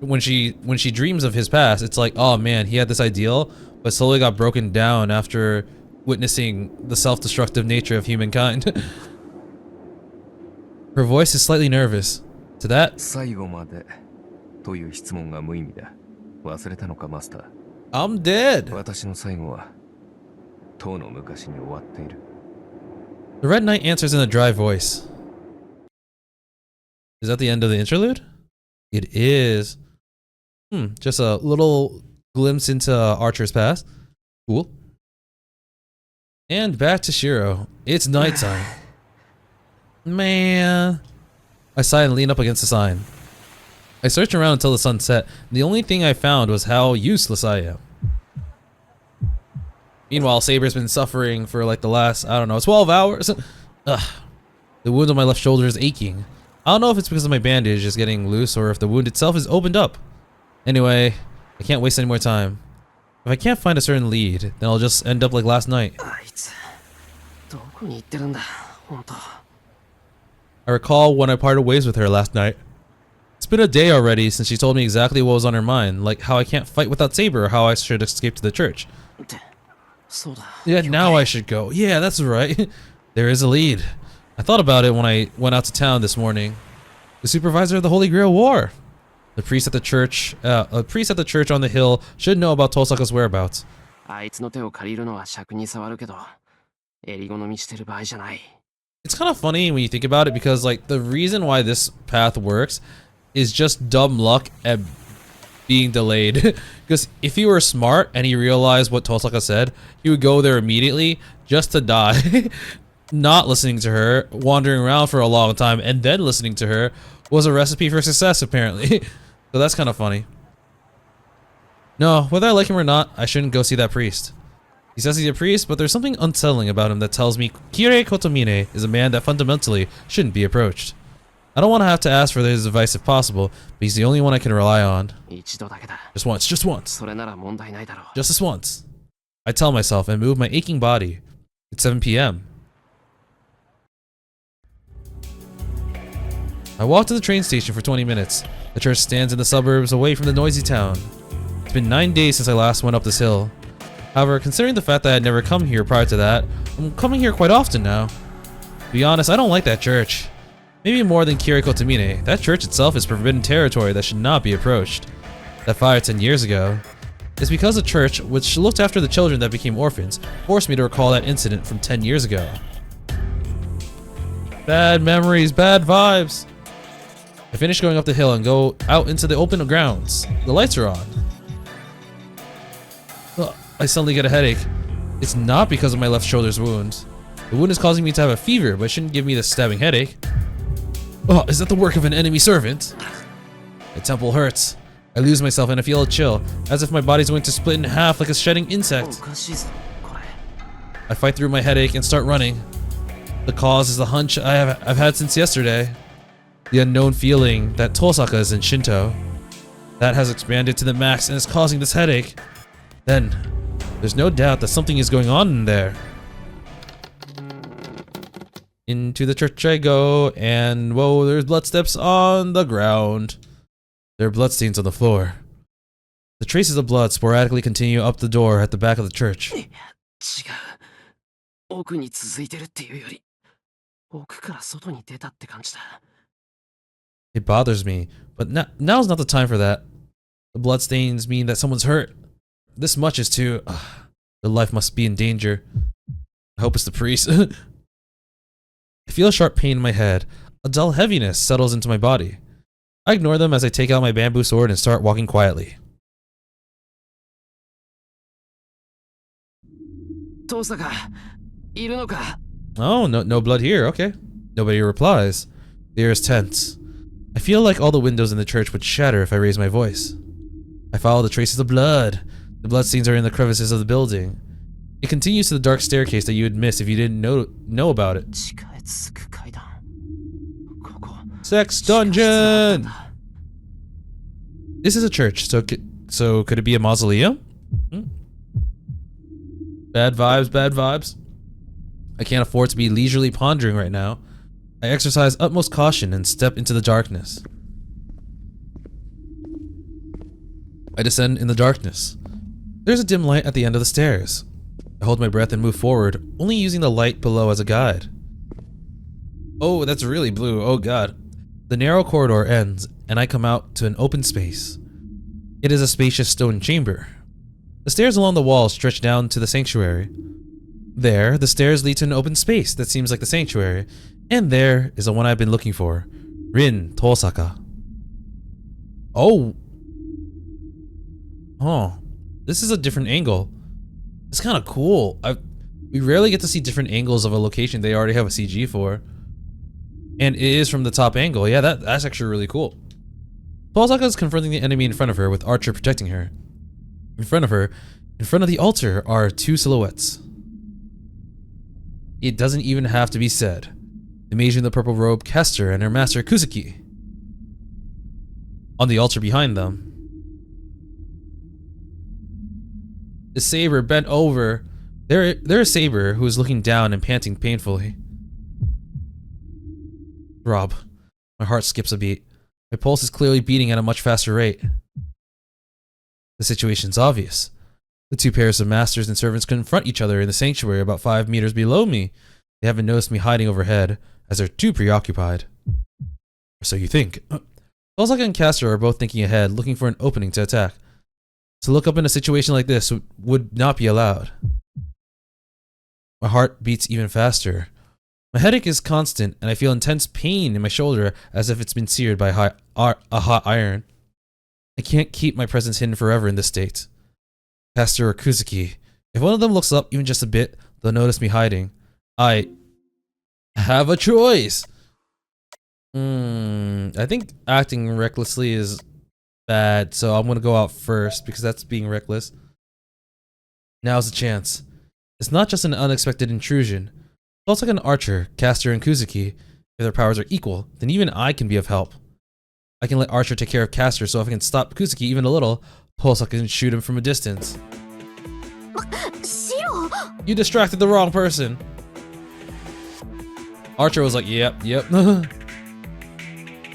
When she dreams of his past, it's like, oh man, he had this ideal, but slowly got broken down after witnessing the self-destructive nature of humankind. Her voice is slightly nervous. To that, 最後までという質問が無意味だ。忘れたのか、マスター。I'm dead. 私の最後はとうの昔に終わっている。 The Red Knight answers in a dry voice. Is that the end of the interlude? It is. Just a little glimpse into Archer's past. Cool. And back to Shirou. It's nighttime. Man. I sigh and lean up against the sign. I searched around until the sun set, and the only thing I found was how useless I am. Meanwhile, Saber's been suffering for like the last, I don't know, 12 hours. Ugh. The wound on my left shoulder is aching. I don't know if it's because of my bandage is getting loose or if the wound itself is opened up. Anyway, I can't waste any more time. If I can't find a certain lead, then I'll just end up like last night. I recall when I parted ways with her last night. It's been a day already since she told me exactly what was on her mind, like how I can't fight without Saber or how I should escape to the church. Yeah, now I should go. Yeah, that's right. There is a lead. I thought about it when I went out to town this morning. The supervisor of the Holy Grail War. The priest at the church, on the hill should know about Tosaka's whereabouts. It's kind of funny when you think about it, because like the reason why this path works is just dumb luck and being delayed. Because if he were smart and he realized what Tosaka said, he would go there immediately just to die. Not listening to her, wandering around for a long time, and then listening to her was a recipe for success, apparently. So that's kind of funny. No, whether I like him or not, I shouldn't go see that priest. He says he's a priest, but there's something unsettling about him that tells me Kirei Kotomine is a man that fundamentally shouldn't be approached. I don't want to have to ask for his advice if possible, but he's the only one I can rely on. Just once, just once. Just this once. I tell myself and move my aching body. It's 7 p.m. I walk to the train station for 20 minutes. The church stands in the suburbs away from the noisy town. It's been 9 days since I last went up this hill. However, considering the fact that I had never come here prior to that, I'm coming here quite often now. To be honest, I don't like that church. Maybe more than Kirei Kotomine, that church itself is forbidden territory that should not be approached. That fire 10 years ago. It's because the church, which looked after the children that became orphans, forced me to recall that incident from 10 years ago. Bad memories, bad vibes. I finish going up the hill and go out into the open grounds. The lights are on. Ugh, I suddenly get a headache. It's not because of my left shoulder's wound. The wound is causing me to have a fever, but it shouldn't give me the stabbing headache. Oh, is that the work of an enemy servant? My temple hurts. I lose myself and I feel a chill, as if my body's going to split in half like a shedding insect. I fight through my headache and start running. The cause is the hunch I've had since yesterday. The unknown feeling that Tosaka is in Shinto. That has expanded to the max and is causing this headache. Then, there's no doubt that something is going on in there. Into the church I go, and whoa, there's blood steps on the ground. There are bloodstains on the floor. The traces of blood sporadically continue up the door at the back of the church. It bothers me, but now's not the time for that. The bloodstains mean that someone's hurt. This much is too... their life must be in danger. I hope it's the priest. I feel a sharp pain in my head. A dull heaviness settles into my body. I ignore them as I take out my bamboo sword and start walking quietly. Oh, no blood here, okay. Nobody replies. The air is tense. I feel like all the windows in the church would shatter if I raised my voice. I follow the traces of blood. The bloodstains are in the crevices of the building. It continues to the dark staircase that you would miss if you didn't know about it. Sex dungeon! This is a church, so could it be a mausoleum? Bad vibes, bad vibes. I can't afford to be leisurely pondering right now. I exercise utmost caution and step into the darkness. I descend in the darkness. There's a dim light at the end of the stairs. I hold my breath and move forward, only using the light below as a guide. Oh, that's really blue. Oh god. The narrow corridor ends, and I come out to an open space. It is a spacious stone chamber. The stairs along the wall stretch down to the sanctuary. There, the stairs lead to an open space that seems like the sanctuary, and there is the one I've been looking for. Rin Tosaka. Oh. Oh. This is a different angle. It's kind of cool. We rarely get to see different angles of a location they already have a CG for. And it is from the top angle. Yeah, that's actually really cool. Tosaka is confronting the enemy in front of her with Archer protecting her. In front of her, in front of the altar, are two silhouettes. It doesn't even have to be said. The mage in the purple robe, Kester, and her master, Kuzuki. On the altar behind them is Saber bent over. There is Saber, who is looking down and panting painfully. Rob. My heart skips a beat. My pulse is clearly beating at a much faster rate. The situation's obvious. The two pairs of masters and servants confront each other in the sanctuary about 5 meters below me. They haven't noticed me hiding overhead, as they're too preoccupied. Or so you think. Tosaka and Kester are both thinking ahead, looking for an opening to attack. To look up in a situation like this would not be allowed. My heart beats even faster. My headache is constant, and I feel intense pain in my shoulder as if it's been seared by a hot iron. I can't keep my presence hidden forever in this state. Kester or Kuzuki, if one of them looks up even just a bit, they'll notice me hiding. I have a choice. I think acting recklessly is bad, so I'm gonna go out first because that's being reckless. Now's the chance. It's not just an unexpected intrusion. It's like an archer, Kester, and Kuzuki. If their powers are equal, then even I can be of help. I can let Archer take care of Kester, so if I can stop Kuzuki even a little, Tosaka can shoot him from a distance. Shirou! You distracted the wrong person. Archer was like, yep. I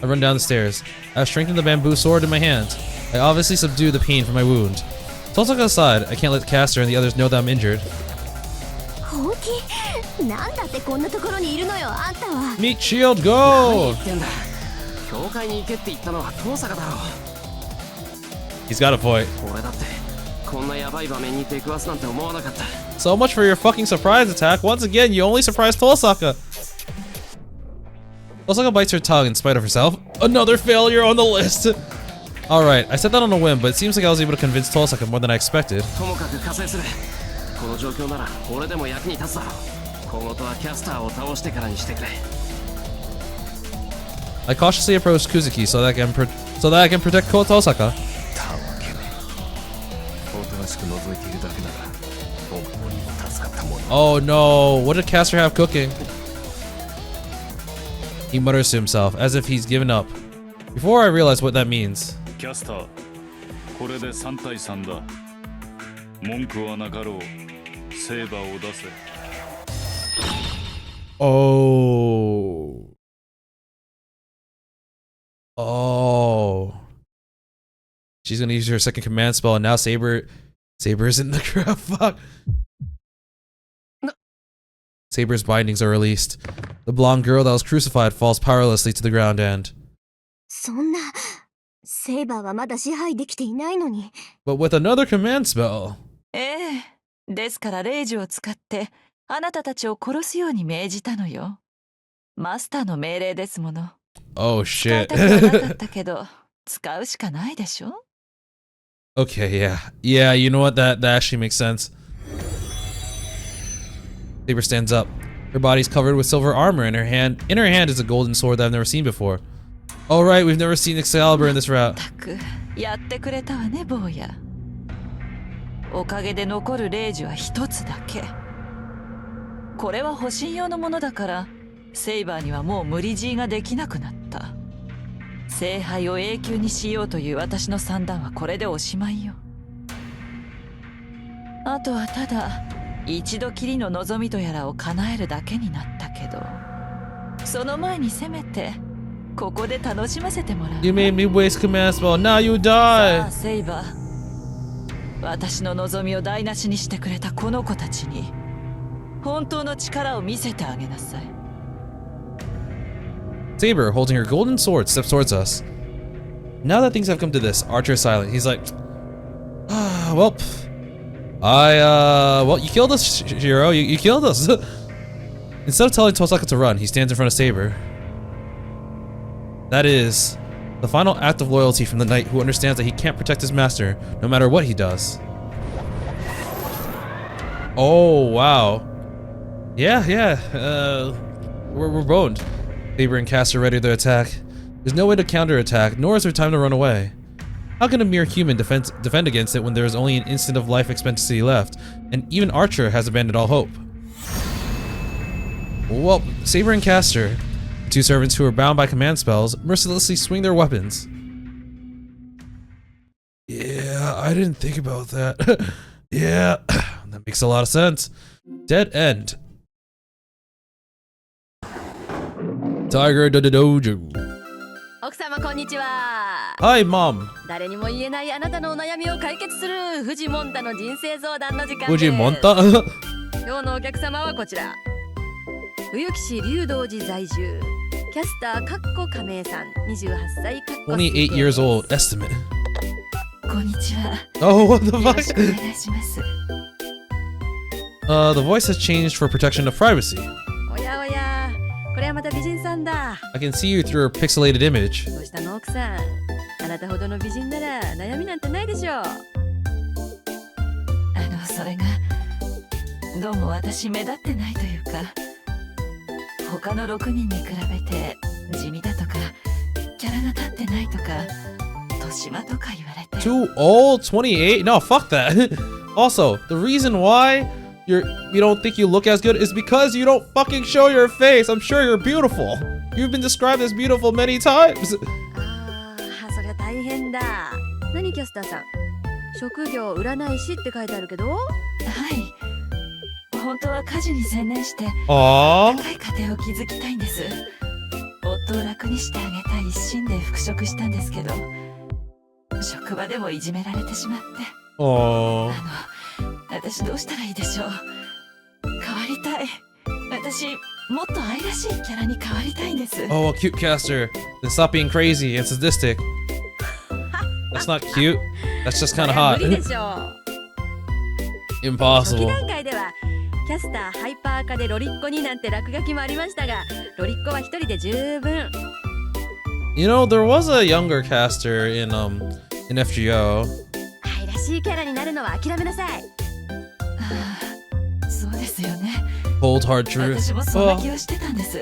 run down the stairs. I have strengthened the bamboo sword in my hand. I obviously subdue the pain from my wound. Tosaka aside, I can't let Kester and the others know that I'm injured. Meat shield, go! He's got a point. So much for your fucking surprise attack. Once again, you only surprised Tosaka. Tosaka bites her tongue in spite of herself. Another failure on the list. Alright, I said that on a whim, but it seems like I was able to convince Tosaka more than I expected. I cautiously approached Kuzuki so that I can protect Kota Osaka. Oh no, what did Caster have cooking? He mutters to himself, as if he's given up. Before I realize what that means. Oh. Oh. She's gonna use her second command spell, and now Saber is in the crowd. Fuck. Saber's bindings are released. The blonde girl that was crucified falls powerlessly to the ground and... そんな、セイバーはまだ支配できていないのに。But with another command spell. ええ、ですからレイジを使ってあなたたちを殺すように命じたのよ。マスターの命令ですもの。Oh 使い shit. たくはなかったけど、使うしかないでしょ。Okay, yeah. Yeah, you know what? That actually makes sense. Saber stands up. Her body's covered with silver armor, and in her hand is a golden sword that I've never seen before. Oh right, we've never seen Excalibur in this route. たく、やってくれたわね、坊や。おかげで残るレイジは一つだけ。これは保身用のものだから、セイバーにはもう無理強いができなくなった。聖杯を永久にしようという私の算段はこれでおしまいよ。あとはただ一度きりの望みとやらを叶えるだけになったけど、その前にせめてここで楽しませてもらう。You made me waste command spell. Now you さあ die. セイバー、私の望みを台無しにしてくれたこの子たちに本当の力を見せてあげなさい。Saber, holding her golden sword, steps towards us. Now that things have come to this, Archer is silent. He's like, well, well, you killed us, Shirou. You killed us. Instead of telling Tosaka to run, he stands in front of Saber. That is the final act of loyalty from the knight who understands that he can't protect his master no matter what he does. Oh, wow. Yeah, we're boned. Saber and Caster ready their attack. There's no way to counterattack, nor is there time to run away. How can a mere human defend against it when there is only an instant of life expectancy left, and even Archer has abandoned all hope? Well, Saber and Caster, the two servants who are bound by command spells, mercilessly swing their weapons. Yeah, I didn't think about that. Yeah, that makes a lot of sense. Dead end. Tiger Dojo. 奥様こんにちは。 Hi, Mom. 誰にも言えないあなたのお悩みを解決するフジモンタの人生相談の時間です。 Fujimonta? 今日のお客様はこちら。冬木市龍道寺在住キャスターかっこ亀井さん28歳かっこ28 years old. Estimate. こんにちは。 Oh, what the よろしくお fuck? 願いします。The voice has changed for protection of privacy. おやおや、これはまた美人さんだ。 I can see you through her pixelated image. どうしたの奥さん。あなたほどの美人なら悩みなんてないでしょう。それがどうも私目立ってないというか、他の6人に比べて地味だとかキャラが立ってないとか年間とか言われて。 Too old? 28? No, fuck that. Also, the reason why you don't think you look as good is because you don't fucking show your face. I'm sure you're beautiful. You've been described as beautiful many times. ああ、そりゃ大変だ。何キャスターさん。職業占い師って書いてあるけど。はい、本当は家事に専念して高 Aww. い家庭を築きたいんです。夫を楽にしてあげたい一心で復職したんですけど、職場でもいじめられてしまって。 Aww. 私どうしたらいいでしょう。変わりたい。私もっと愛らしいキャラに変わりたいんです。 Oh, a cute caster. Then stop being crazy and sadistic. That's not cute. That's just kind of 無 hot. 理でしょう。初期 Impossible. 段階ではキャスターハイパー化でロリッコになんて落書きもありましたが、ロリッコは一人で十分。 You know, there was a younger caster in FGO. 愛らしいキャラになるのは諦めなさい。そうですよね。cold hard truth. 私もそんな気はしてたんです。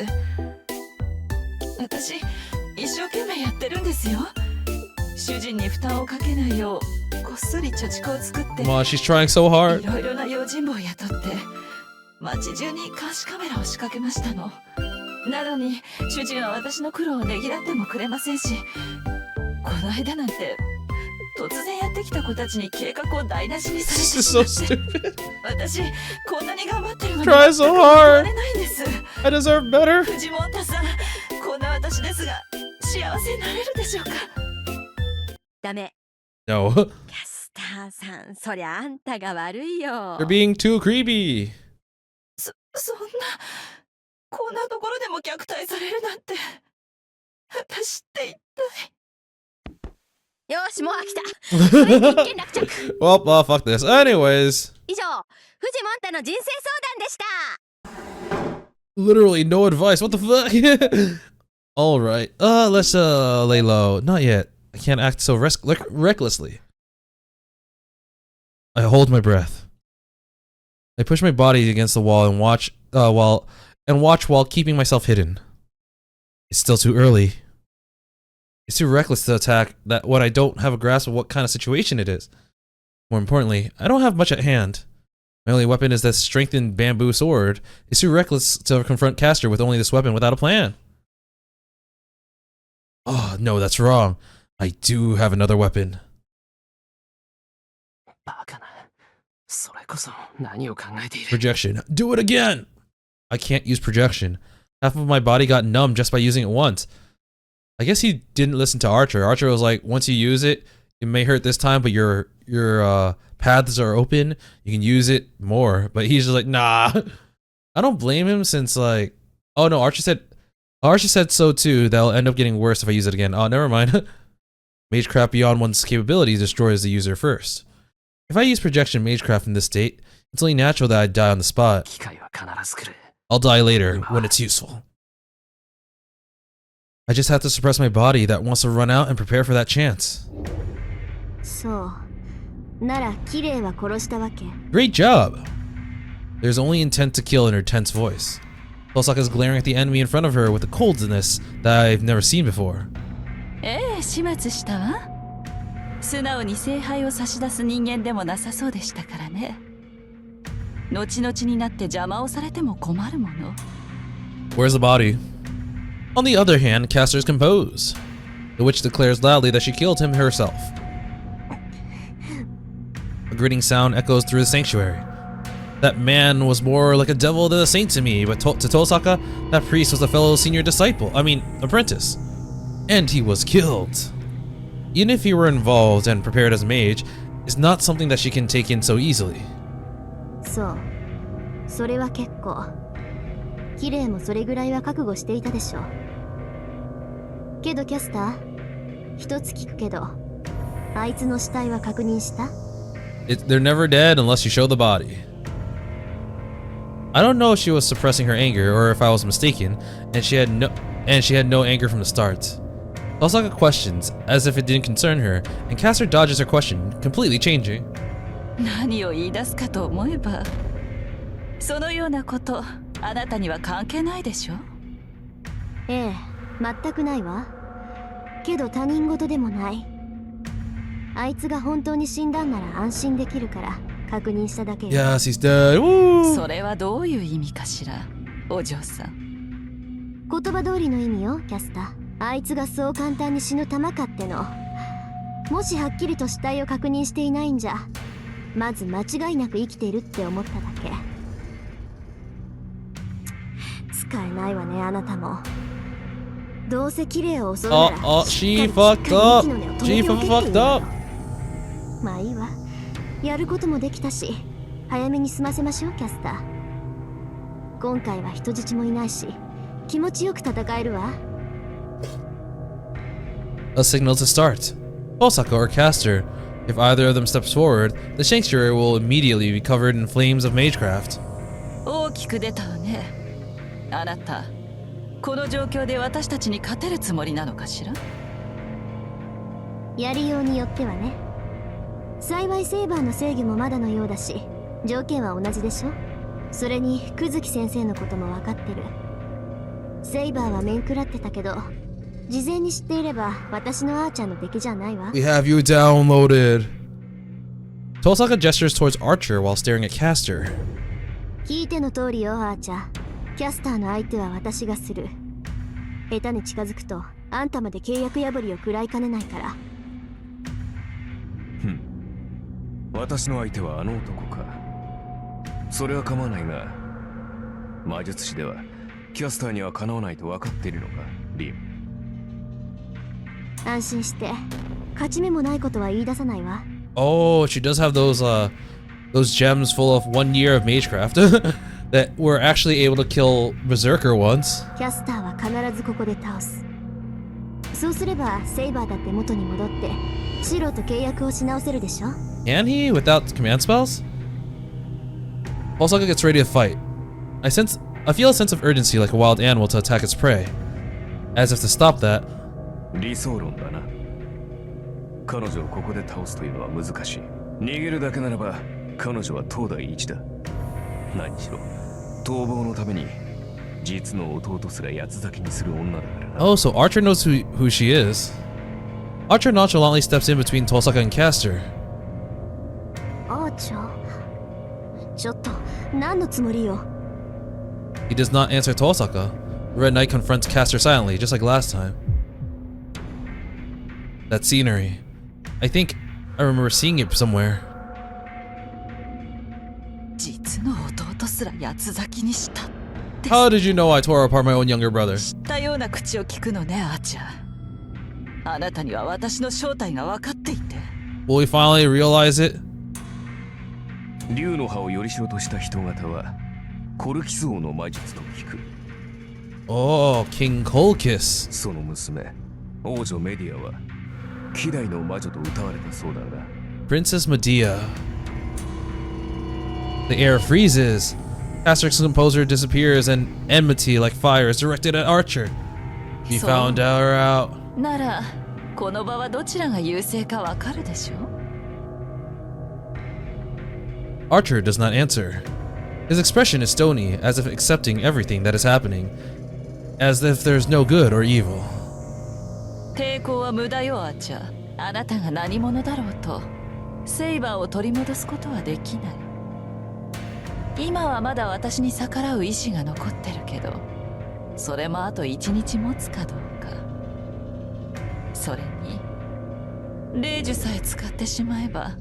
私一生懸命やってるんですよ。主人に負担をかけないようこっそり貯蓄を作って。Come on, she's trying so hard. いろいろな用心棒を雇って街中に監視カメラを仕掛けましたの。なのに主人は私の苦労をねぎらってもくれませんし、この間なんて突然やってきた子たちに計画を台無しにされて This is し so まって、 stupid. 私こんなに頑張ってるのに Try so 全く hard. 報われないんです。 I deserve better. 藤本さん、こんな私ですが幸せになれるでしょうか。ダメ。 No. キャスターさん、そりゃあんたが悪いよ。 You're being too creepy. そんなこんなところでも虐待されるなんて、私って一体。よし、もう飽きた。それで一件落着。 Well, fuck this. Anyways. 以上、藤モンタの人生相談でした。 Literally no advice. What the fuck? Alright. Let's lay low. Not yet. I can't act so recklessly. I hold my breath. I push my body against the wall and watch while keeping myself hidden. It's still too early. It's too reckless to attack that when I don't have a grasp of what kind of situation it is. More importantly, I don't have much at hand. My only weapon is this strengthened bamboo sword. It's too reckless to confront Caster with only this weapon without a plan. Oh, no, that's wrong. I do have another weapon. Projection. Do it again! I can't use projection. Half of my body got numb just by using it once. I guess he didn't listen to Archer. Archer was like, once you use it, it may hurt this time, but your paths are open. You can use it more. But he's just like, nah. I don't blame him since like, oh no, Archer said so too. That'll end up getting worse if I use it again. Oh, never mind. Magecraft beyond one's capabilities destroys the user first. If I use projection Magecraft in this state, it's only natural that I die on the spot. I'll die later when it's useful. I just have to suppress my body that wants to run out and prepare for that chance. Great job! There's only intent to kill in her tense voice. Tosaka's glaring at the enemy in front of her with a coldness that I've never seen before. 始末したわ。素直に聖杯を差し出す人間でもなさそうでしたからね。後々になって邪魔をされても困るもの。 Where's the body? On the other hand, Caster is composed. The witch declares loudly that she killed him herself. A gritting sound echoes through the sanctuary. That man was more like a devil than a saint to me, but to Tosaka, that priest was a fellow senior apprentice. And he was killed. Even if he were involved and prepared as a mage, it's not something that she can take in so easily. それは結構。綺麗もそれぐらいは覚悟していたでしょう。けどキャスター、一つ聞くけど、あいつの死体は確認した？ They're never dead unless you show the body. I don't know if she was suppressing her anger or if I was mistaken, and she had no anger from the start. Tosaka questions as if it didn't concern her, and Caster dodges her question, completely changing. 何を言い出すかと思えば、そのようなこと、あなたには関係ないでしょ？ええ、全くないわ。けど他人事でもない。あいつが本当に死んだんなら安心できるから確認しただけよ。Yes, he's dead. Woo! それはどういう意味かしら、お嬢さん。言葉通りの意味よ、キャスター。あいつがそう簡単に死ぬ玉かっての。もしはっきりと死体を確認していないんじゃ、まず間違いなく生きているって思っただけ。使えないわね、あなたも。どうせ綺麗を襲うなら、she fucked up. She fucked up. まあいいわ。やることもできたし、早めに済ませましょう、キャスター。今回は人質もいないし、気持ちよく戦えるわ。A signal to start. Tosaka or Caster. If either of them steps forward, the sanctuary will immediately be covered in flames of magecraft. 大きく出たわね。あなた、この状況で私たちに勝てるつもりなのかしら？やりようによってはね。幸いセイバーの制御もまだのようだし、条件は同じでしょ。それに久月先生のことも分かってる。セイバーは面食らってたけど、事前に知っていれば私のあーちゃんの出来じゃないわ。 We have you downloaded. Tosaka gestures towards Archer while staring at Caster. 聞いての通りよ、あーちゃん。キャスターの相手は私がする。下手に近づくとあんたまで契約破りを食らいかねないから。私の相手はあの男か。それは構わないが、魔術師ではキャスターにはかなわないと分かっているのか、リム。安心して、勝ち目もないことは言い出さないわ。Oh, she does have those gems full of 1 year of magecraft that were actually able to kill Berserker once. キャスターは必ずここで倒す。そうすればセイバーだって元に戻ってシローと契約をし直せるでしょ。 Can he without command spells? Tosaka gets ready to fight. I feel a sense of urgency like a wild animal to attack its prey. As if to stop that. 理想論だな。彼女をここで倒すというのは難しい。逃げるだけならば彼女は当代一だ。何しろ逃亡のために実の弟すら八つ咲きにする女だからな。 Oh, so Archer knows who she is. Archer nonchalantly steps in between Tosaka and Caster. あーちゃん、ちょっと何のつもりよ。 He does not answer Tosaka. The Red Knight confronts Caster silently, just like last time. That scenery. I think I remember seeing it somewhere. 実の弟すら八つ咲きにしたって。 How did you know I tore apart my own younger brother? 知ったような口を聞くのね、アーチャー。あなたには私の正体が分かっていて。 Will we finally realize it? 竜の葉をよりしろとした人型はコルキス王の魔術と聞く。 Oh, King Colchis. その娘王女メディアは希代の魔女と謳われたそうだが。 Princess Medea. The air freezes. Caster's composure disappears and enmity like fire is directed at Archer. We found her out. ならこの場はどちらが優勢か分かるでしょ。 Archer does not answer. His expression is stony, as if accepting everything that is happening, as if there's no good or evil. 抵抗は無駄よ、アーチャー。あなたが何者だろうとセイバーを取り戻すことはできない。今はまだ私に逆らう意志が残ってるけど、それもあと1日持つかどうか。それに霊樹さえ使ってしまえば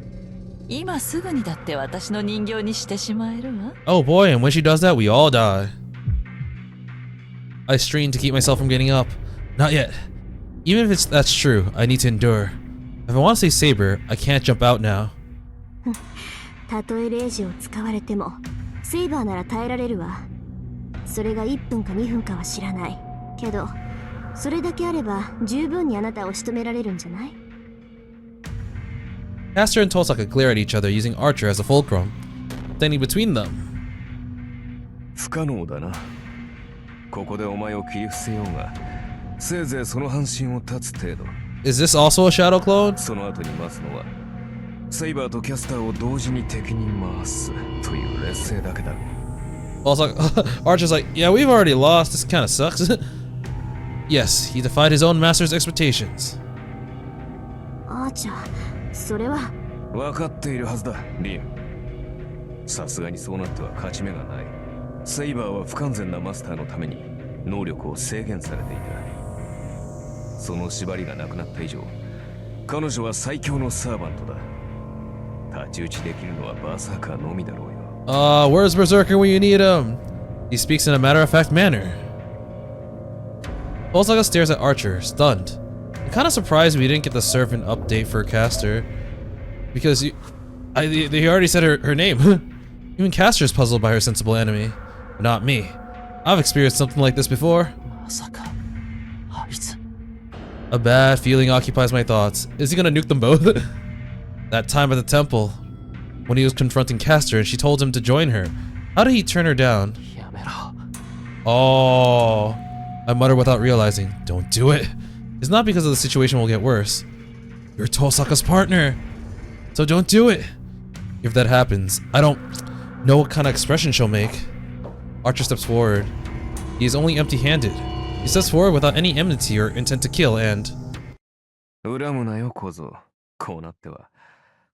今すぐにだって私の人形にしてしまえるわ。 Oh boy, and when she does that, we all die. I strain to keep myself from getting up. Not yet. Even if that's true, I need to endure. If I want to say Saber, I can't jump out now. たとえ霊樹を使われてもセイバーなら耐えられるわ。それが1分か2分かは知らないけど、それだけあれば十分にあなたを仕留められるんじゃない？ Caster and Tosaka glare at each other using Archer as a fulcrum, standing between them. 不可能だな。ここでお前を切り伏せようが、せいぜいその半身を立つ程度。 Is this also a shadow clone? その後に待つのはセイバーとキャスターを同時に敵に回すという劣勢だけだ。 Also, Archer's like, yeah, we've already lost. This kind of sucks. Yes, he defied his own master's expectations. あーちゃん、それは。分かっているはずだ、リン。さすがにそうなっては勝ち目がない。セイバーは不完全なマスターのために能力を制限されていた。その縛りがなくなった以上、彼女は最強のサーバントだ。太刀打ちできるのはバーサーカーのみだろうよ。Where's Berserker when you need him? He speaks in a matter-of-fact manner. Osaka stares at Archer, stunned. I'm kind of surprised we didn't get the servant update for Caster, because he already said her name. Even Caster's puzzled by her sensible enemy. Not me. I've experienced something like this before. A bad feeling occupies my thoughts. Is he gonna nuke them both? That time at the temple, when he was confronting Caster and she told him to join her. How did he turn her down? Oh, I muttered without realizing. Don't do it. It's not because of the situation will get worse. You're Tosaka's partner, so don't do it. If that happens, I don't know what kind of expression she'll make. Archer steps forward. He is only empty-handed. He steps forward without any enmity or intent to kill and... 恨むなよ小僧。こうなっては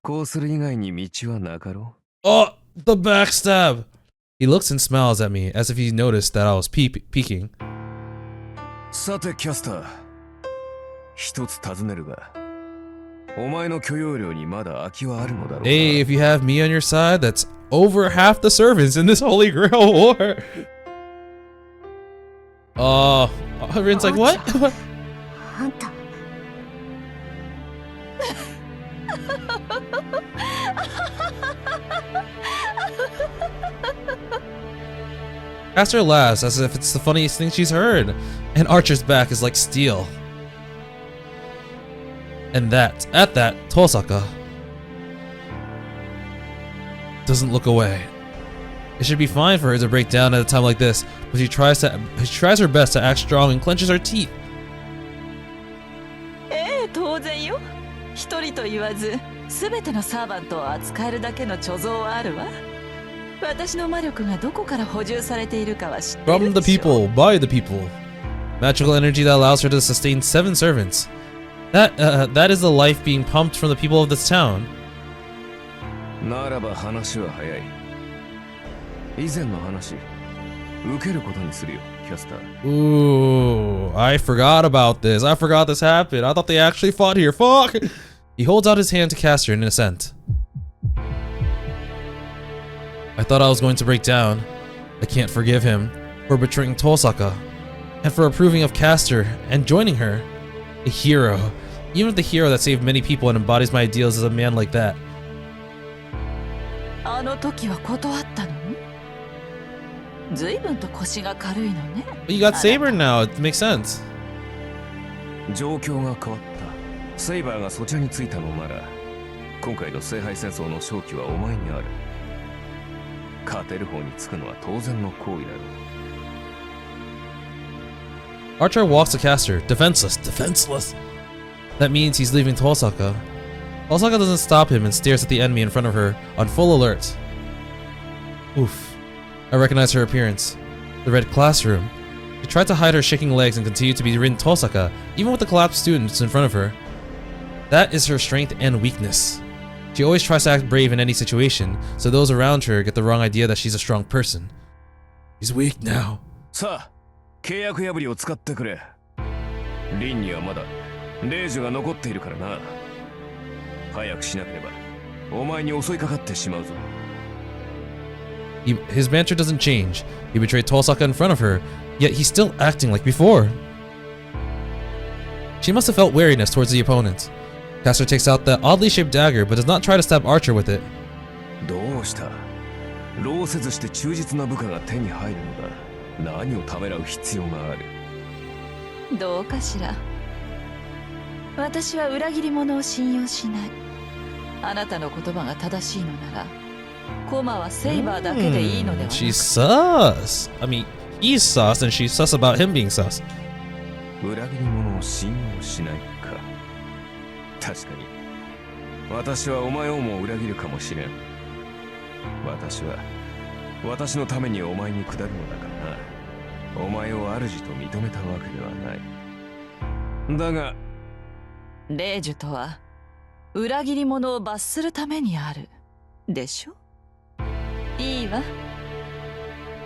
こうする以外に道はなかろう。 Oh! The backstab! He looks and smiles at me as if he noticed that I was peeking. さてキャスター、一つ尋ねるが、お前の許容量にまだ空きはあるのだろうか。 Hey, if you have me on your side, that's over half the servants in this Holy Grail war. Rin's like, what? あんた Caster laughs as if it's the funniest thing she's heard, and Archer's back is like steel. And at that, Tosaka doesn't look away. It should be fine for her to break down at a time like this, but she tries her best to act strong and clenches her teeth. 当然よ。一人と言わず、すべてのサーバントを扱えるだけの貯蔵はあるわ。私の魔力がどこから補充されているかは知ってる From the でしょ。 people, by the people. Magical energy that allows her to sustain 7 servants. That is the life being pumped from the people of this town. ならば話は早い。以前の話、受けることにするよ、キャスター。 Ooh, I forgot about this. I forgot this happened. I thought they actually fought here. Fuck! He holds out his hand to Caster in assent. I thought I was going to break down. I can't forgive him for betraying Tosaka and for approving of Caster and joining her. A hero. Even if the hero that saved many people and embodies my ideals is a man like that. あの時は断ったの？随分と腰が軽いのね。 But you got Saber now. It makes sense. 状況が変わった。セイバーがそちらについたのなら、今回の聖杯戦争の勝機はお前にある。勝てる方につくのは当然の行為だろう。 Archer walks to Caster, defenseless. That means he's leaving Tosaka. Tosaka doesn't stop him and stares at the enemy in front of her, on full alert. Oof. I recognize her appearance. The red classroom. She tried to hide her shaking legs and continued to be ridden Tosaka, even with the collapsed students in front of her. That is her strength and weakness. She always tries to act brave in any situation, so those around her get the wrong idea that she's a strong person. She's weak now. さあ、契約破りを使ってくれ。リンにはまだ霊樹が残っているからな。早くしなければお前に襲いかかってしまうぞ。 His banter doesn't change. He betrayed Tosaka in front of her, yet he's still acting like before. She must have felt wariness towards the opponent. Caster takes out the oddly shaped dagger, but does not try to stab Archer with it. どうした？労せずして忠実な部下が手に入るのだ。何をためらう必要がある？どうかしら。私は裏切り者を信用しない。あなたの言葉が正しいのなら、コマはセイバーだけでいいのではなく。 She's sus. I mean, he's sus, and she's sus about him being sus. 裏切り者を信用しないか。確かに。私はお前をも裏切るかもしれん。私は私のためにお前に下るのだからな。お前を主と認めたわけではない。だが、霊樹とは裏切り者を罰するためにあるでしょ。いいわ。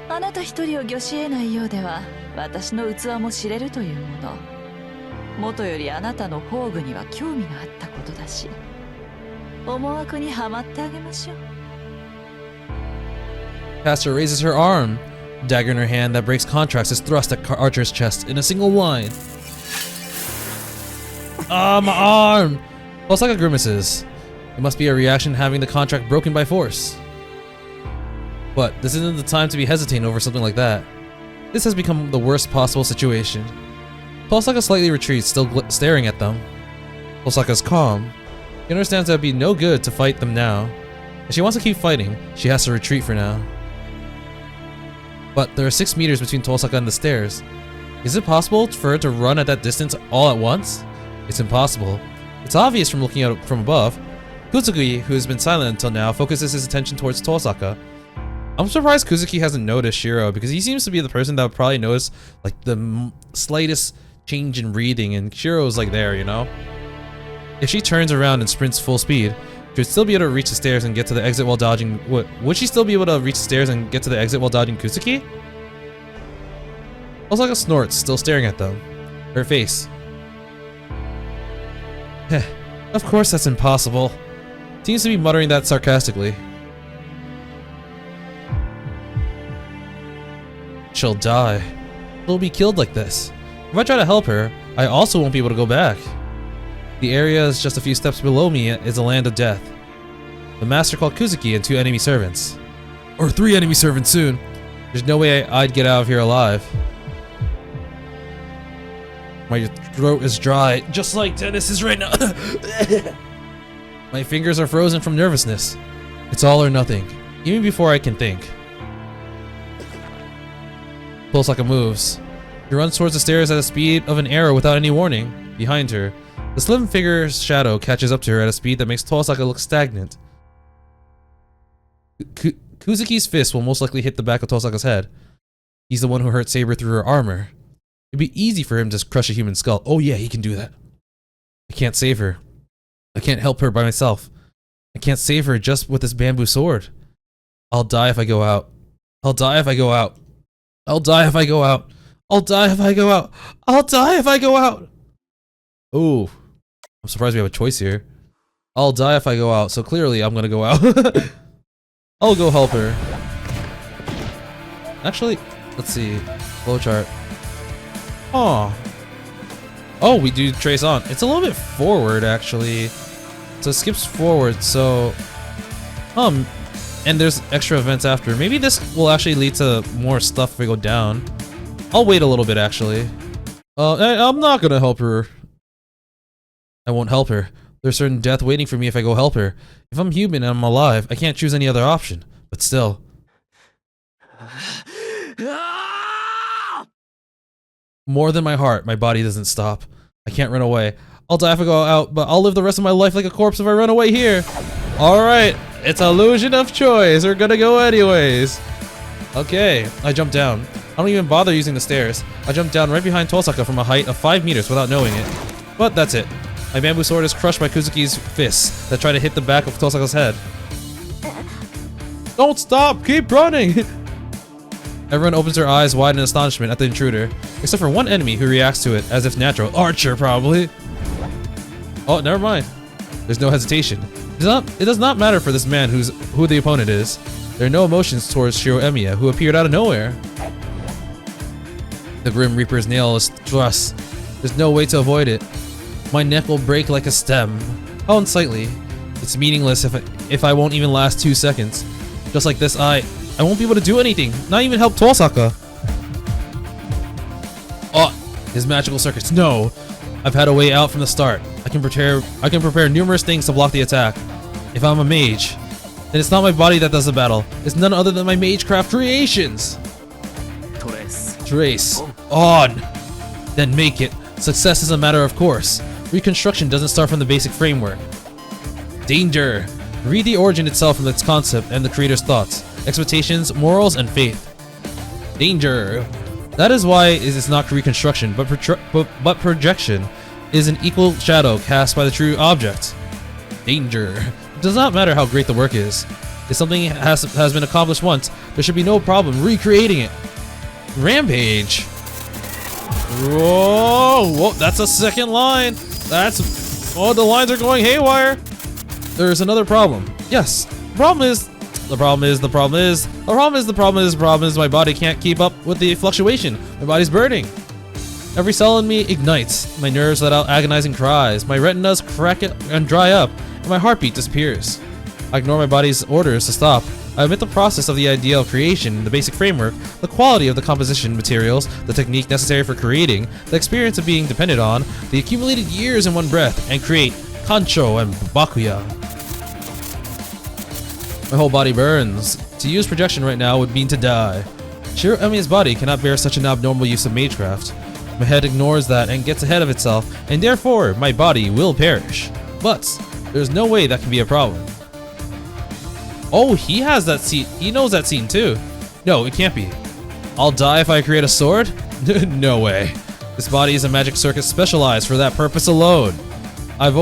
あなた一人を御し得ないようでは私の器も知れるというもの。元よりあなたの宝具には興味があったことだし、思惑にはまってあげましょう。 Caster raises her arm. Dagger in her hand that breaks contracts is thrust at Archer's chest in a single line. Ah, my arm! Tosaka grimaces. It must be a reaction having the contract broken by force. But this isn't the time to be hesitating over something like that. This has become the worst possible situation. Tosaka slightly retreats, still staring at them. Tosaka's calm. He understands that it would be no good to fight them now. If she wants to keep fighting, she has to retreat for now. But there are 6 meters between Tosaka and the stairs. Is it possible for her to run at that distance all at once? It's impossible. It's obvious from looking at it from above. Kutsugui, who has been silent until now, focuses his attention towards Tosaka. I'm surprised Kuzuki hasn't noticed Shirou, because he seems to be the person that would probably notice like the slightest change in breathing, and Shirou's like there, you know? If she turns around and sprints full speed, she would still be able to reach the stairs and get to the exit while dodging. Would she still be able to reach the stairs and get to the exit while dodging Kuzuki? Tosaka snorts, still staring at them. Her face. Heh, of course that's impossible. Seems to be muttering that sarcastically. She'll die. She'll be killed like this. If I try to help her, I also won't be able to go back. The area is just a few steps below me is a land of death. The master called Kuzuki and 2 enemy servants. Or 3 enemy servants soon. There's no way I'd get out of here alive. My throat is dry, just like Dennis is right now. My fingers are frozen from nervousness. It's all or nothing, even before I can think. Tosaka moves. She runs towards the stairs at the speed of an arrow without any warning. Behind her, the slim figure's shadow catches up to her at a speed that makes Tosaka look stagnant. Kuzuki's fist will most likely hit the back of Tosaka's head. He's the one who hurt Saber through her armor. It'd be easy for him to crush a human skull. Oh yeah, he can do that. I can't save her. I can't help her by myself. I can't save her just with this bamboo sword. I'll die if I go out. I'll die if I go out. I'll die if I go out. I'll die if I go out. I'll die if I go out. Ooh. I'm surprised we have a choice here. I'll die if I go out, so clearly I'm gonna go out. I'll go help her. Actually, let's see. Flowchart. Oh. Oh, we do trace on. It's a little bit forward, actually. So it skips forward, so... and there's extra events after. Maybe this will actually lead to more stuff if we go down. I'll wait a little bit, actually. I'm not gonna help her. I won't help her. There's certain death waiting for me if I go help her. If I'm human and I'm alive, I can't choose any other option. But still. More than my heart, my body doesn't stop. I can't run away. I'll die if I go out, but I'll live the rest of my life like a corpse if I run away here. Alright, it's illusion of choice. We're gonna go anyways. Okay, I jump down. I don't even bother using the stairs. I jump down right behind Tosaka from a height of 5 meters without knowing it. But that's it. My bamboo sword is crushed by Kuzuki's fists that try to hit the back of Tosaka's head. Don't stop! Keep running! Everyone opens their eyes wide in astonishment at the intruder, except for one enemy who reacts to it as if natural. Archer, probably. Oh, never mind. There's no hesitation. It does not matter for this man who the opponent is. There are no emotions towards Shirou Emiya, who appeared out of nowhere. The Grim Reaper's nail is thrust. There's no way to avoid it. My neck will break like a stem. How unsightly. It's meaningless if I won't even last 2 seconds. Just like this, I won't be able to do anything. Not even help Tosaka. Oh, his magical circuits. No, I've had a way out from the start. I can prepare numerous things to block the attack. If I'm a mage, then it's not my body that does the battle. It's none other than my magecraft creations. Trace. On. Then make it. Success is a matter of course. Reconstruction doesn't start from the basic framework. Danger. Read the origin itself from its concept and the creator's thoughts, expectations, morals, and faith. Danger. That is why it's not reconstruction, but projection is an equal shadow cast by the true object. Danger. It does not matter how great the work is. If something has been accomplished once, there should be no problem recreating it. Rampage. Whoa, whoa, that's a second line. Oh, the lines are going haywire. There's another problem. Yes, the problem is my body can't keep up with the fluctuation. My body's burning. Every cell in me ignites. My nerves let out agonizing cries. My retinas crack and dry up, and my heartbeat disappears. I ignore my body's orders to stop. I omit the process of the idea of creation, the basic framework, the quality of the composition materials, the technique necessary for creating, the experience of being dependent on, the accumulated years in one breath, and create Kancho and Bakuya. My whole body burns. To use projection right now would mean to die. Shirou Emiya's body cannot bear such an abnormal use of magecraft. My head ignores that and gets ahead of itself, and therefore my body will perish. But there's no way that can be a problem. Oh, he has that scene. He knows that scene too. No, it can't be. I'll die if I create a sword? No way. This body is a magic circuit specialized for that purpose alone. I've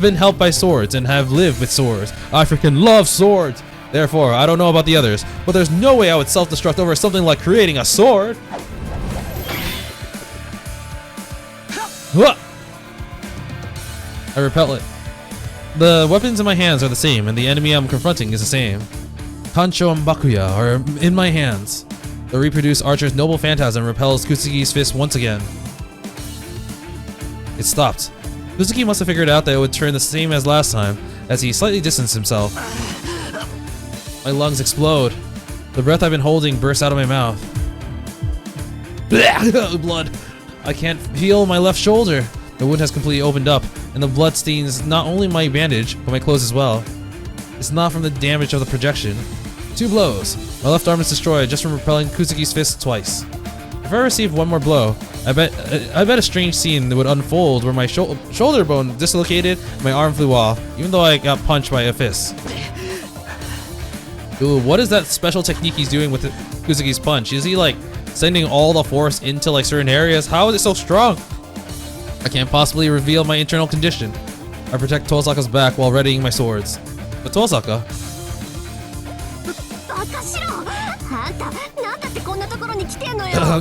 been helped by swords and have lived with swords. I freaking love swords. Therefore, I don't know about the others, but there's no way I would self-destruct over something like creating a sword. I repel it. The weapons in my hands are the same, and the enemy I'm confronting is the same. Kancho and Bakuya are in my hands. The reproduced archer's noble phantasm repels Kusugi's fist once again. It stopped. Kusugi must have figured out that it would turn the same as last time, as he slightly distanced himself. My lungs explode. The breath I've been holding bursts out of my mouth. Blood. I can't feel my left shoulder. The wound has completely opened up, and the blood stains not only my bandage, but my clothes as well. It's not from the damage of the projection. 2 blows. My left arm is destroyed just from repelling Kusugi's fist twice. If I received one more blow, I bet a strange scene would unfold where my shoulder bone dislocated and my arm flew off, even though I got punched by a fist. Ooh, what is that special technique he's doing with Kusugi's punch? Is he like sending all the force into like certain areas? How is it so strong? I can't possibly reveal my internal condition. I protect Tosaka's back while readying my swords. But Tosaka...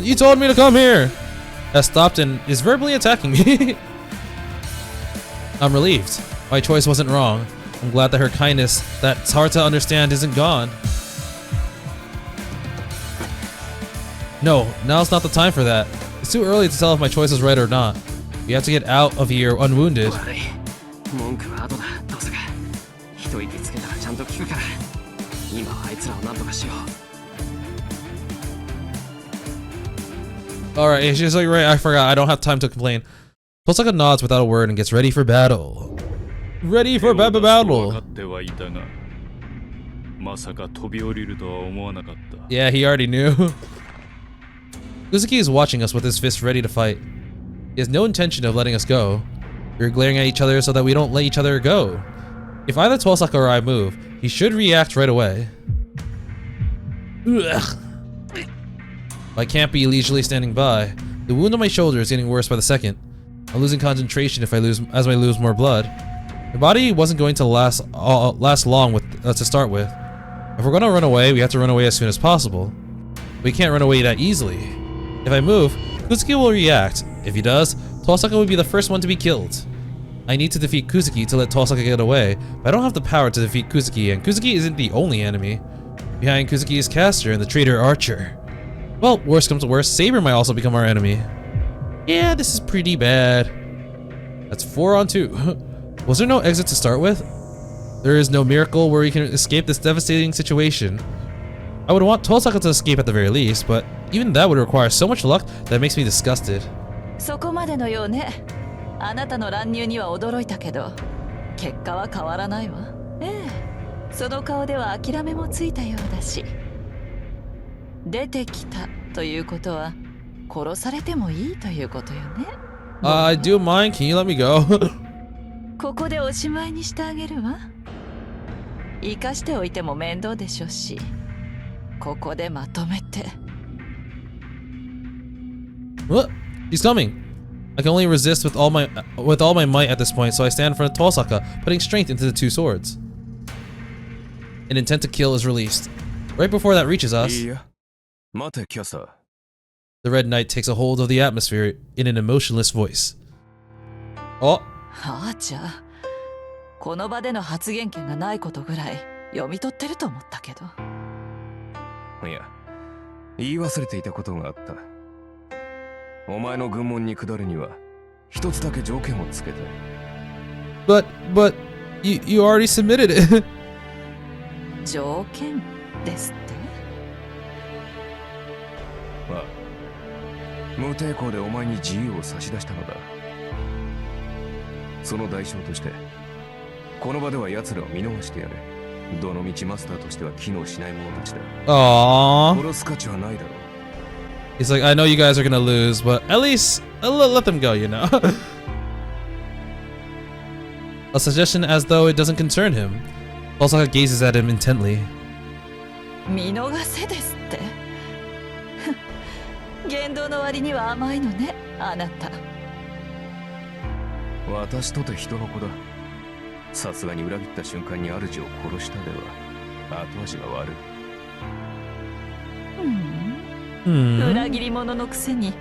You told me to come here! Has stopped and is verbally attacking me. I'm relieved. My choice wasn't wrong. I'm glad that her kindness, that's hard to understand, isn't gone. No, now's not the time for that. It's too early to tell if my choice is right or not. We have to get out of here unwounded. Alright, she's like, right, I forgot, I don't have time to complain. Tosaka nods without a word and gets ready for battle. Ready for battle! Yeah, he already knew. Kusugi is watching us with his fist ready to fight. He has no intention of letting us go. We're glaring at each other so that we don't let each other go. If either Tosaka or I move, he should react right away. Ugh. I can't be leisurely standing by. The wound on my shoulder is getting worse by the second. I'm losing concentration if I lose more blood. My body wasn't going to last long to start with. If we're gonna run away, we have to run away as soon as possible. We can't run away that easily. If I move, Kusugi will react. If he does, Tosaka will be the first one to be killed. I need to defeat Kusugi to let Tosaka get away, but I don't have the power to defeat Kusugi, and Kusugi isn't the only enemy. Behind Kusugi is Caster and the traitor Archer. Well, worst comes to worst, Saber might also become our enemy. Yeah, this is pretty bad. That's 4 on 2. Was there no exit to start with? There is no miracle where we can escape this devastating situation. I would want Tosaka to escape at the very least, but even that would require so much luck that it makes me disgusted. そこまでのようね。あなたの乱入には驚いたけど、結果は変わらないわ。ええ、その顔では諦めもついたようだし。出てきたということは、殺されてもいいということよね。I do mind. Can you let me go? ここでおしまいにしてあげるわ。生かしておいても面倒でしょうし、ここでまとめて。What? He's coming. I can only resist with all my might at this point, so I stand in front of Tosaka, putting strength into the 2 swords. An intent to kill is released. Right before that reaches us, the Red Knight takes a hold of the atmosphere in an emotionless voice. Oh. はあ、じゃあ、この場での発言権がないことぐらい読み取ってると思ったけど。いや、言い忘れていたことがあった。お前の軍門に下るには一つだけ条件をつけたい。But you already submitted it. 条件ですって？まあ、無抵抗でお前に自由を差し出したのだ。その代償として、この場では奴らを見逃してやれ。どの道マスターとしては機能しない者たちだ。Aww. 殺す価値はないだろう。He's like, I know you guys are gonna lose, but at least let them go, you know? A suggestion as though it doesn't concern him. Tosaka gazes at him intently. 見逃せですって言動の割には甘いのね、あなた。私とて人の子だ。さすがに裏切った瞬間に主を殺したでは後味が悪い。裏切り者のくせに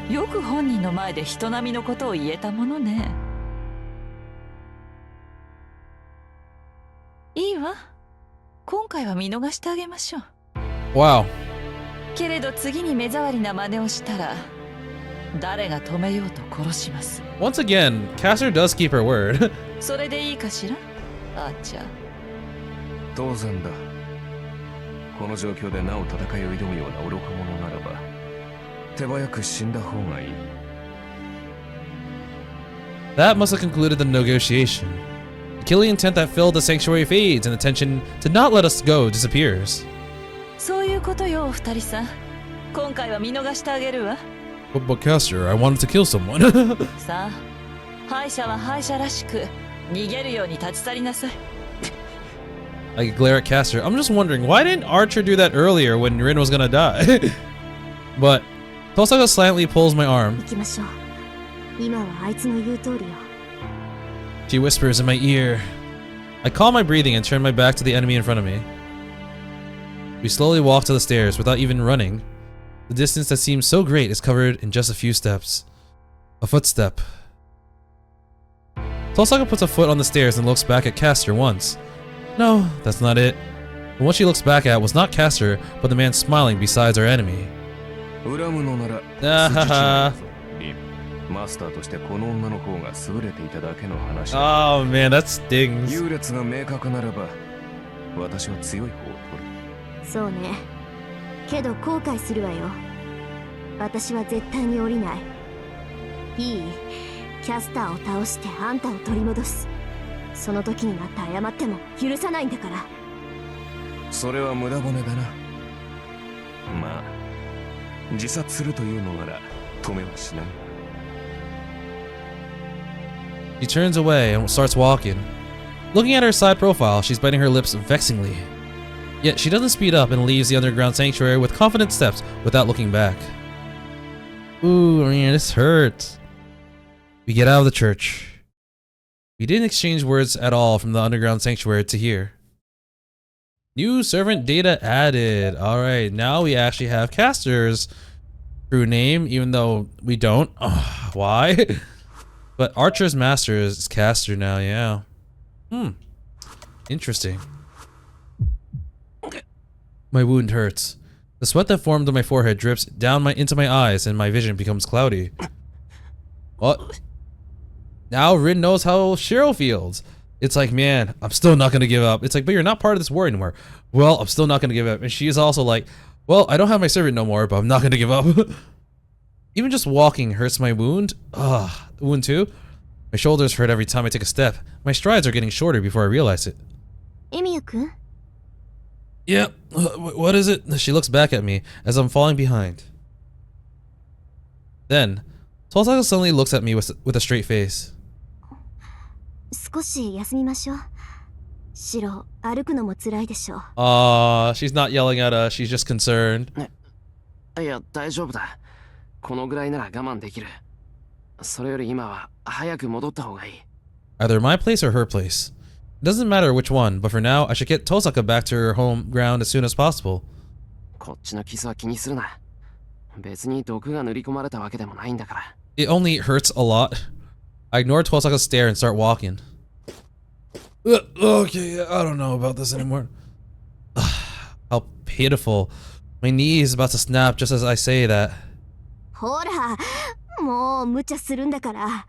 よく本人の前で人並みのことを言えたものね。いいわ、今回は見逃してあげましょう。 Wow. けれど次に目障りな真似をしたら誰が止めようと殺します。 Once again, Caster does keep her word. それでいいかしら、あーちゃん。当然だ。この状況でなお戦いを挑むような愚か者ならば手早く死んだ方がいい。 That must have concluded the negotiation. The killing intent that filled the sanctuary fades and the tension to not let us go disappears. そういうことよ、お二人さん。今回は見逃してあげるわ。But Caster, I wanted to kill someone. さあ、敗者は敗者らしく逃げるように立ち去りなさい。 I glare at Caster. I'm just wondering, why didn't Archer do that earlier when Rin was gonna die? But Tosaka silently pulls my arm. 行きましょう。今はあいつの言う通りよ。 She whispers in my ear. I calm my breathing and turn my back to the enemy in front of me. We slowly walk to the stairs without even running. The distance that seems so great is covered in just a few steps. A footstep. Tosaka puts a foot on the stairs and looks back at Caster once. No, that's not it. And what she looks back at was not Caster, but the man smiling beside our enemy. 恨むのなら Ah, マスターとしてこの女の方が優れていただけの話だ。 oh man, that stings. 優劣が明確ならば私は強い方を取る。そうね。けど後悔するわよ。私は絶対に降りない。いい？キャスターを倒してあんたを取り戻す。その時になって謝っても許さないんだから。それは無駄骨だな。まあ自殺するというのなら止めはしない。 She turns away and starts walking. Looking at her side profile, she's biting her lips vexingly. Yet she doesn't speed up and leaves the underground sanctuary with confident steps without looking back. Ooh, man, this hurts. We get out of the church. We didn't exchange words at all from the underground sanctuary to here. New servant data added. Alright, now we actually have Caster's true name, even though we don't. Ugh, why? But Archer's master is Caster now, yeah. Interesting. My wound hurts. The sweat that formed on my forehead drips down into my eyes and my vision becomes cloudy. What? Now Rin knows how Shirou feels. It's like, man, I'm still not gonna give up. It's like, but you're not part of this war anymore. Well, I'm still not gonna give up. And she is also like, well, I don't have my servant no more, but I'm not gonna give up. Even just walking hurts my wound. Ugh, wound too? My shoulders hurt every time I take a step. My strides are getting shorter before I realize it. Emiya-kun? Yeah, what is it? She looks back at me as I'm falling behind. Then, Tosaka suddenly looks at me with a straight face. 少し休みましょう。シロ、歩くのも辛いでしょう。She's not yelling at us, she's just concerned. いや、大丈夫だ。このぐらいなら我慢できる。それより今は早く戻った方がいい。Either my place or her place. It doesn't matter which one, but for now, I should get Tosaka back to her home ground as soon as possible. こっちの傷は気にするな。別に毒が塗り込まれたわけでもないんだから。It only hurts a lot. I ignore Tosaka's stare and start walking. Okay, I don't know about this anymore. How pitiful. My knee is about to snap just as I say that. ほら、もう無茶するんだから。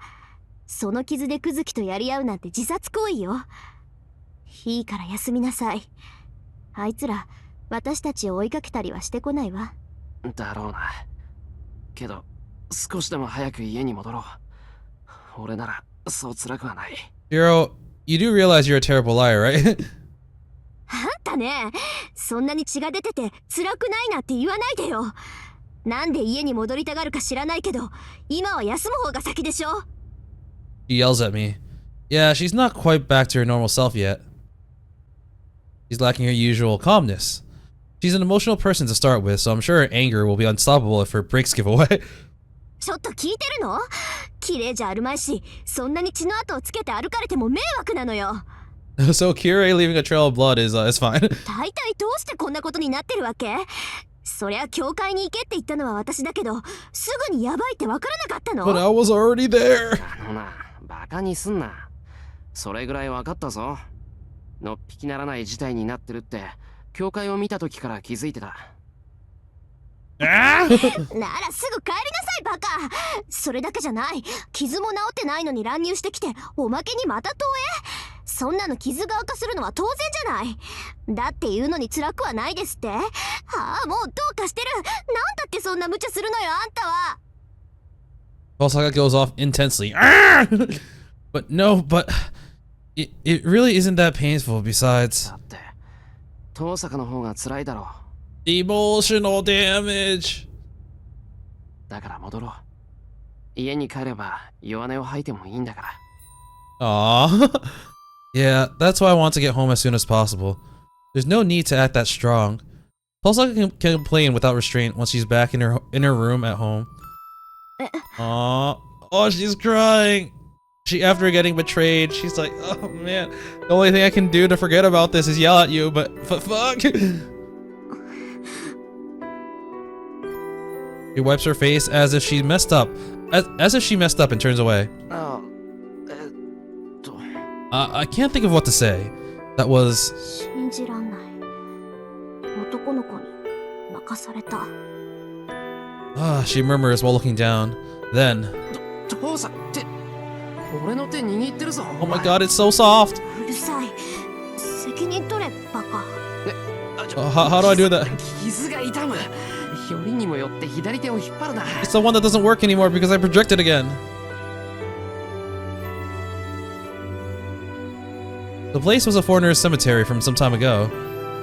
その傷でクズキとやり合うなんて自殺行為よ。いいから休みなさい。あいつら、私たちを追いかけたりはしてこないわ。だろうな。けど、少しでも早く家に戻ろう。俺なら、そう辛くはない。Shirou, you do realize you're a terrible liar, right? あんたね、そんなに血が出てて辛くないなって言わないでよ。なんで家に戻りたがるか知らないけど、今は休む方が先でしょ。She yells at me. Yeah, she's not quite back to her normal self yet. She's lacking her usual calmness. She's an emotional person to start with, so I'm sure her anger will be unstoppable if her brakes give away. ちょっと聞いてるの？綺麗じゃあるまいし、そんなに血の跡をつけて歩かれても迷惑なのよ。So Kirei leaving a trail of blood is fine. 大体どうしてこんなことになってるわけ？そりゃ教会に行けって言ったのは私だけど、すぐにヤバいってわからなかったの？ But I was already there. あのな、バカにすんな。それぐらい分かったぞ。のっぴきならない事態になってるって、教会を見た時から気づいてた。ならすぐ帰りなさいバカ。それだけじゃない。傷も治ってないのに乱入してきて、おまけにまた投影。そんなの傷が悪化するのは当然じゃない。だって言うのに辛くはないですって。ああ、もうどうかしてる。なんだってそんな無茶するのよ、あんたは。Osaka goes off intensely. But no, but it really isn't that painful. Besides, だって、遠坂の方が辛いだろう。emotional damage. だから戻ろう。家に帰れば弱音を吐いてもいいんだから。Aww. Yeah, that's why I want to get home as soon as possible. There's no need to act that strong. Osaka can complain without restraint once she's back in her room at home. Aww. Oh, she's crying. After getting betrayed, she's like, oh man, the only thing I can do to forget about this is yell at you, but fuck. She wipes her face as if she messed up, as if she messed up and turns away. I can't think of what to say. That was. 信じらんない。男の子に任された。She murmurs while looking down. Then. 父さんって、俺の手握ってるぞ。Oh my god, it's so soft. うるさい。責任取れ、バカ。How do I do that? 傷が痛む。よりにもよって左手を引っ張るな。It's the one that doesn't work anymore because I projected again. The place was a foreigner's cemetery from some time ago.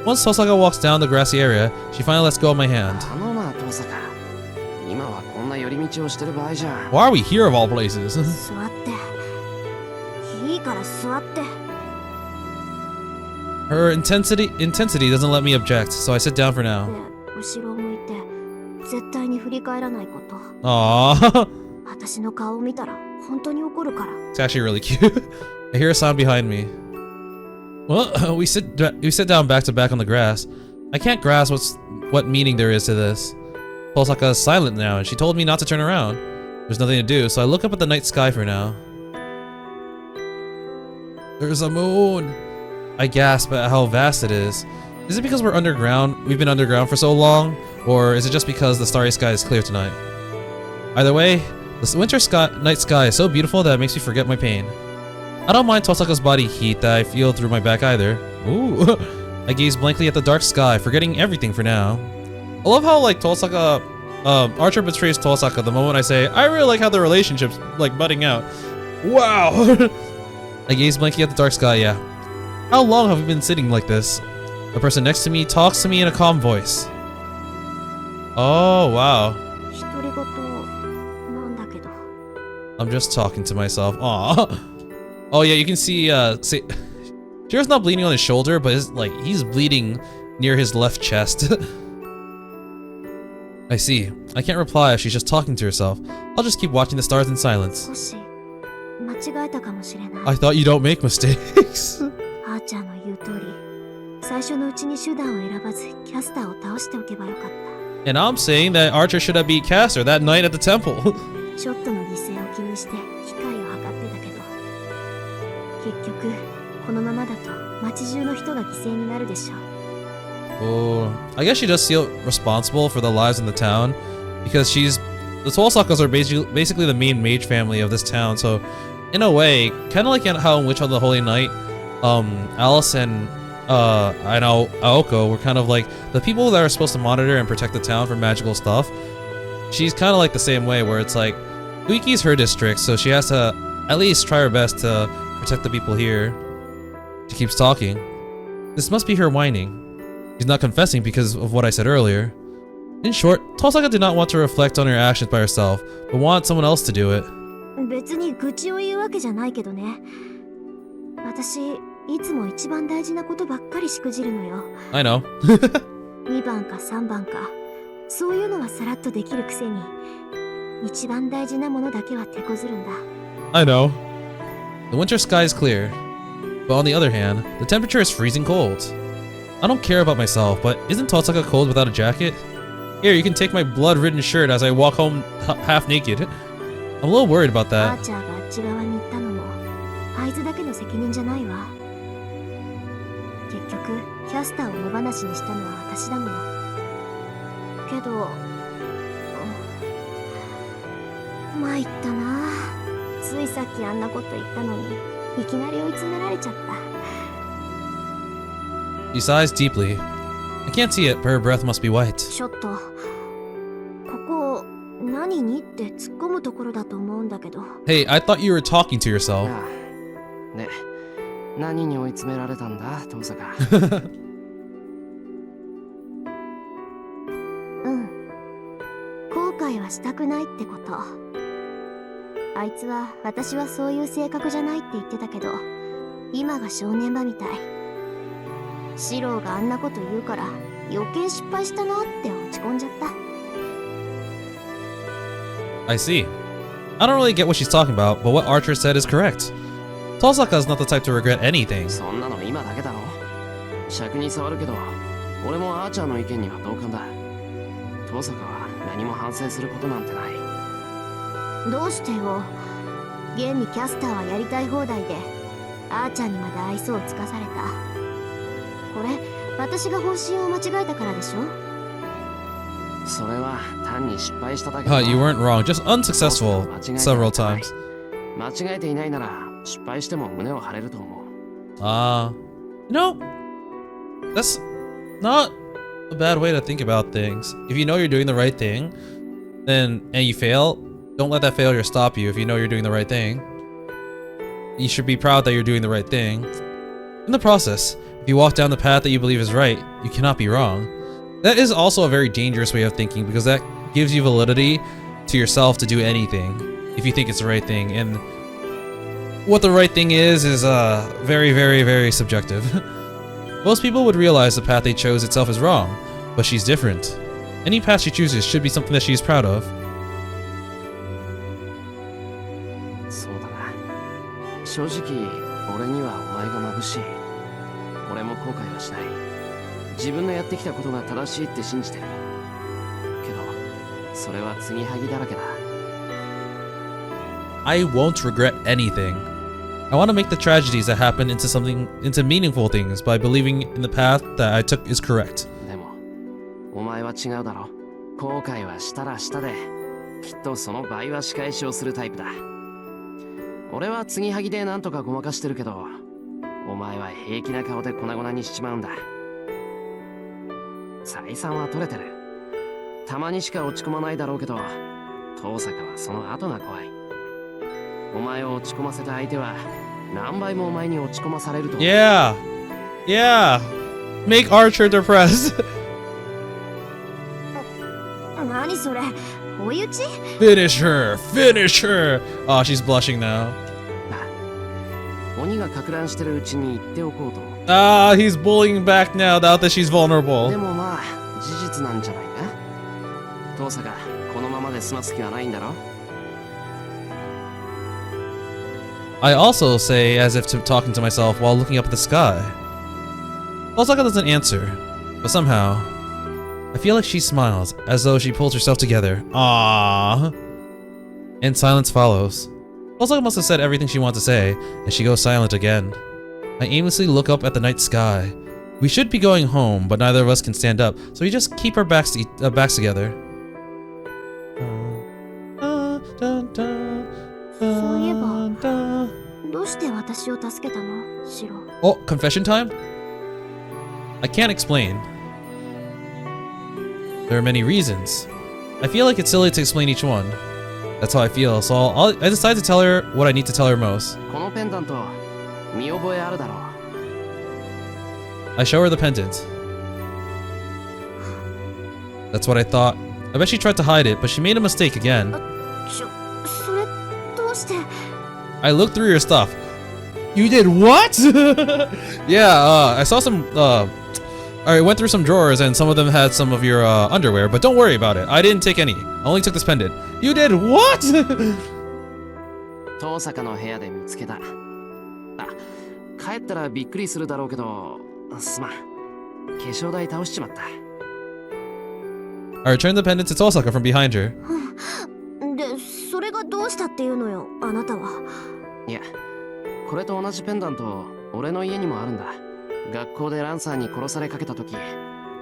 Once Tosaka walks down the grassy area, she finally lets go of my hand. あのな、父坂。今はこんな寄り道をしてる場合じゃ。Why are we here of all places? 座って。いいから座って。Her intensity doesn't let me object, so I sit down for now. 後ろを向いて、絶対に振り返らないこと。Aww. 私の顔を見たら本当に怒るから。 It's actually really cute. I hear a sound behind me. Well, we sit down back to back on the grass. I can't grasp what meaning there is to this. Tosaka is silent now, and she told me not to turn around. There's nothing to do, so I look up at the night sky for now. There's a moon. I gasp at how vast it is. Is it because we're underground? We've been underground for so long? Or is it just because the starry sky is clear tonight? Either way, the night sky is so beautiful that it makes me forget my pain. I don't mind Tosaka's body heat that I feel through my back either. Ooh. I gaze blankly at the dark sky, forgetting everything for now. I love how, like, Tosaka, Archer betrays Tosaka the moment I say, I really like how the relationship's, like, budding out. Wow! I gaze blankly at the dark sky, yeah. How long have we been sitting like this? The person next to me talks to me in a calm voice. Oh, wow. I'm just talking to myself. Aw. Oh yeah, you can see, Shiro's not bleeding on his shoulder, but he's bleeding near his left chest. I see. I can't reply if she's just talking to herself. I'll just keep watching the stars in silence. I thought you don't make mistakes. And I'm saying that Archer should have beat Caster that night at the temple. Oh, I guess she does feel responsible for the lives in the town, because the Tosakas are basically the main mage family of this town, so in a way, kind of like how in Witch on the Holy Night, Alice and I know Aoko were kind of like the people that are supposed to monitor and protect the town from magical stuff. She's kind of like the same way, where it's like, Uiki's her district, so she has to at least try her best to protect the people here. She keeps talking. This must be her whining. She's not confessing because of what I said earlier. In short, Tosaka did not want to reflect on her actions by herself, but wanted someone else to do it. いつも一番大事なことばっかりしくじるのよ。 I know. 2番か3番か、そういうのはさらっとできるくせに、一番大事なものだけは手こずるんだ。 I know. The winter sky is clear, but on the other hand, the temperature is freezing cold. I don't care about myself, but isn't Tosaka cold without a jacket? Here, you can take my blood-ridden shirt as I walk home half naked. I'm a little worried about ア that. ーチャーがあっち側に行ったのもあいつだけの責任じゃないわ。結局キャスターを野放しにしたのは私だもの。けど、参ったな。ついさっきあんなこと言ったのにいきなり追い詰められちゃった。 She sighs deeply. I can't see it, but her breath must be white. ちょっとここ何にって突っ込むところだと思うんだけど。 Hey, I thought you were talking to yourself. ああで、何に追い詰められたんだ、遠坂。うん、後悔はしたくないってこと。あいつは私はそういう性格じゃないって言ってたけど、今が正念場みたい。シローがあんなこと言うから余計失敗したなって落ち込んじゃった。 I see. I don't really get what she's talking about, but what Archer said is correct. Tosaka is not the type to regret anything. そんなの今だけだろ。尺に触るけど、俺もアーチャーの意見には同感だ。遠坂は何も反省することなんてない。どうしてよ。現にキャスターはやりたい放題でアーチャーにまで愛想をつかされた。これ私が方針を間違えたからでしょ。それは単に失敗しただけだ。You weren't wrong, just unsuccessful several times. 間違えていないなら失敗しても胸を張れると思う。You know, that's not a bad way to think about things. If you know you're doing the right thing, and you fail, don't let that failure stop you. If you know you're doing the right thing, you should be proud that you're doing the right thing. In the process, if you walk down the path that you believe is right, you cannot be wrong. That is also a very dangerous way of thinking because that gives you validity to yourself to do anything if you think it's the right thing. And what the right thing is very, very, very subjective. Most people would realize the path they chose itself is wrong, but she's different. Any path she chooses should be something that she is proud of. そうだな。正直、俺にはお前が眩しい。俺も後悔はしない。自分のやってきたことが正しいって信じてる。けど、それは継ぎはぎだらけだ。I won't regret anything. I want to make the tragedies that happen into meaningful things by believing in the path that I took is correct. でも、お前は違うだろ。後悔はしたらしたで、きっとその倍は仕返しをするタイプだ。俺は継ぎはぎでなんとかごまかしてるけど、お前は平気な顔で粉々にしちまうんだ。採算は取れてる。たまにしか落ち込まないだろうけど、遠坂はその後が怖い。お前を落ち込ませた相手は何倍もお前に落ち込まされると。Yeah. Make Archer depressed. 何それ、追い打ち？ Finish her. Oh, she's blushing now. 鬼がか乱してるうちに言っておこうと。He's bullying back now that she's vulnerable. でもまあ事実なんじゃないか。遠坂、このままで済ます気はないんだろ。I also say as if talking to myself while looking up at the sky. Osaka doesn't answer, but somehow I feel like she smiles as though she pulls herself together. Aww. And silence follows. Osaka must have said everything she wanted to say, and she goes silent again. I aimlessly look up at the night sky. We should be going home, but neither of us can stand up, so we just keep our backs together. そういえば、どうして私を助けたの、シロ。Oh, confession time? I can't explain. There are many reasons. I feel like it's silly to explain each one. That's how I feel, so I decide to tell her what I need to tell her most. このペンダント、見覚えあるだろう。I show her the pendant. That's what I thought. I bet she tried to hide it, but she made a mistake again. それ、どうして？ I looked through your stuff. You did what? Yeah, I saw some, I went through some drawers and some of them had some of your underwear, but don't worry about it. I didn't take any. I only took this pendant. You did what? 遠坂の部屋で見つけた。あ、帰ったらびっくりするだろうけど、すまん。化粧台倒しちまった。I returned the pendant to Tosaka from behind her. で、それがどうしたっていうのよ、あなたは。いや、これと同じペンダント、俺の家にもあるんだ。学校でランサーに殺されかけた時、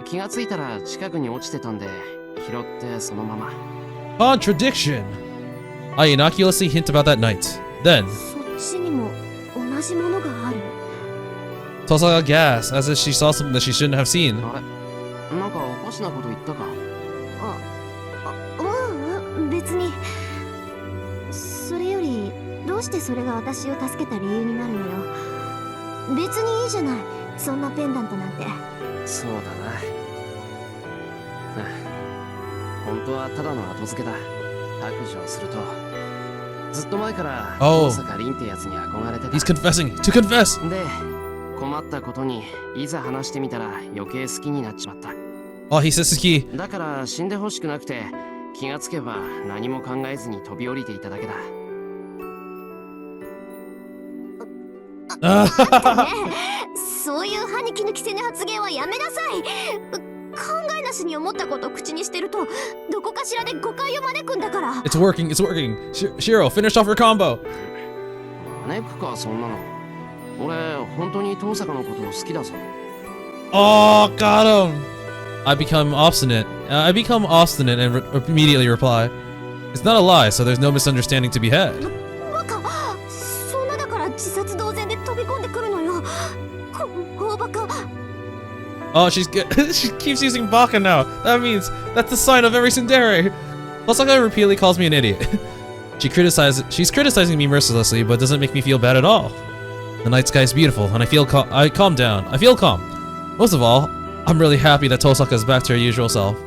気がついたら近くに落ちてたんで、拾ってそのまま。Contradiction! I innocuously hint about that night. Then, そっちにも同じものがある。Tosaka gasped as if she saw something that she shouldn't have seen. あれ、なんかおかしなこと言ったか。別に。それよりどうしてそれが私を助けた理由になるのよ。別にいいじゃない、そんなペンダントなんて。そうだな。本当はただの後付けだ。白状すると、ずっと前から大阪凛ってやつに憧れてた。He's confessing to confess. で、困ったことにいざ話してみたら余計好きになっちまった。Oh, he says key. だから死んでほしくなくて、気がつけば何も考えずに飛び降りていただけだ。そういう歯に衣着せぬ発言はやめなさい。考えなしに思ったことを口にしてると、どこかしらで誤解を招くんだから。It's working, it's working. Shirou, finish off your combo. 招くか、そんなの。俺、本当に遠坂のことを好きだぞ。Oh, got him. I become obstinate and immediately reply, "It's not a lie, so there's no misunderstanding to be had." バカ、そんなだから自殺同然で飛び込んでくるのよ。大バカ。Oh, she keeps using baka now. That means that's the sign of every tsundere. Osaka repeatedly calls me an idiot. She's criticizing me mercilessly, but doesn't make me feel bad at all. The night sky is beautiful, and I calm down. I feel calm. Most of all, I'm really happy that Tosaka is back to her usual self.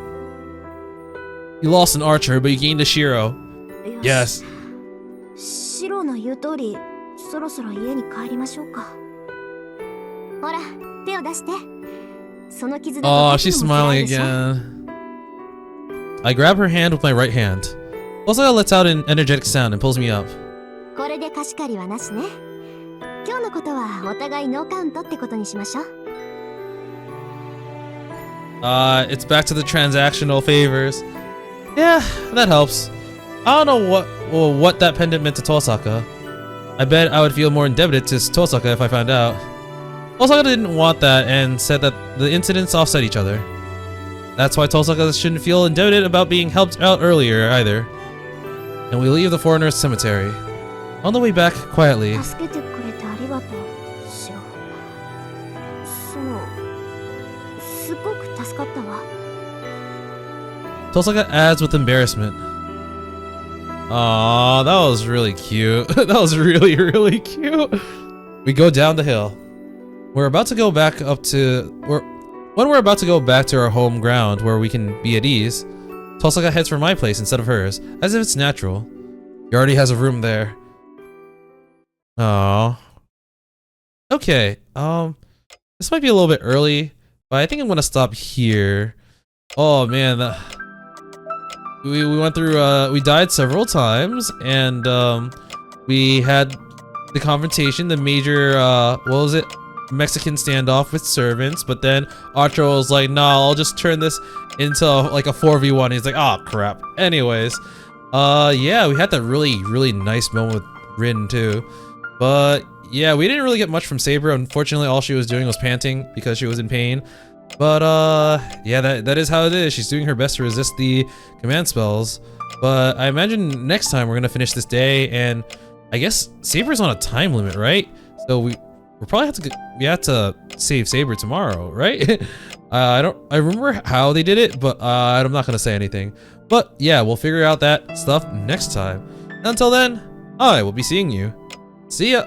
You lost an archer, but you gained a Shirou. Yes. シロの言う通り、そろそろ家に帰りましょうか。ほら、手を出して。その傷だと。Oh, she's smiling again. I grab her hand with my right hand. Osaka lets out an energetic sound and pulls me up. これで貸し借りはなしね。今日のことはお互いノーカウントってことにしましょう。It's back to the transactional favors. Yeah, that helps. I don't know what that pendant meant to Tosaka. I bet I would feel more indebted to Tosaka if I found out. Tosaka didn't want that and said that the incidents offset each other. That's why Tosaka shouldn't feel indebted about being helped out earlier either. And we leave the foreigner's cemetery. On the way back, quietly. 助けてくれてありがとう、シロ。すごく助かったわ。Tosaka adds with embarrassment. Aw, that was really cute. That was really, really cute. We go down the hill. When we're about to go back to our home ground where we can be at ease, Tosaka heads for my place instead of hers, as if it's natural. He already has a room there. Oh. Okay, this might be a little bit early, but I think I'm gonna stop here. Oh man, we went through, we died several times, and we had the confrontation, the major, what was it? Mexican standoff with servants, but then Archer was like, nah, I'll just turn this into like a 4v1. He's like, oh crap. Anyways, yeah, we had that really nice moment with Rin too. But yeah, we didn't really get much from Saber. Unfortunately, all she was doing was panting because she was in pain. But yeah, that is how it is. She's doing her best to resist the command spells. But I imagine next time we're gonna finish this day, and I guess Saber's on a time limit, right? So we probably have to save Saber tomorrow, right? I remember how they did it, but I'm not gonna say anything. But yeah, we'll figure out that stuff next time. Until then, I will be seeing you. See ya!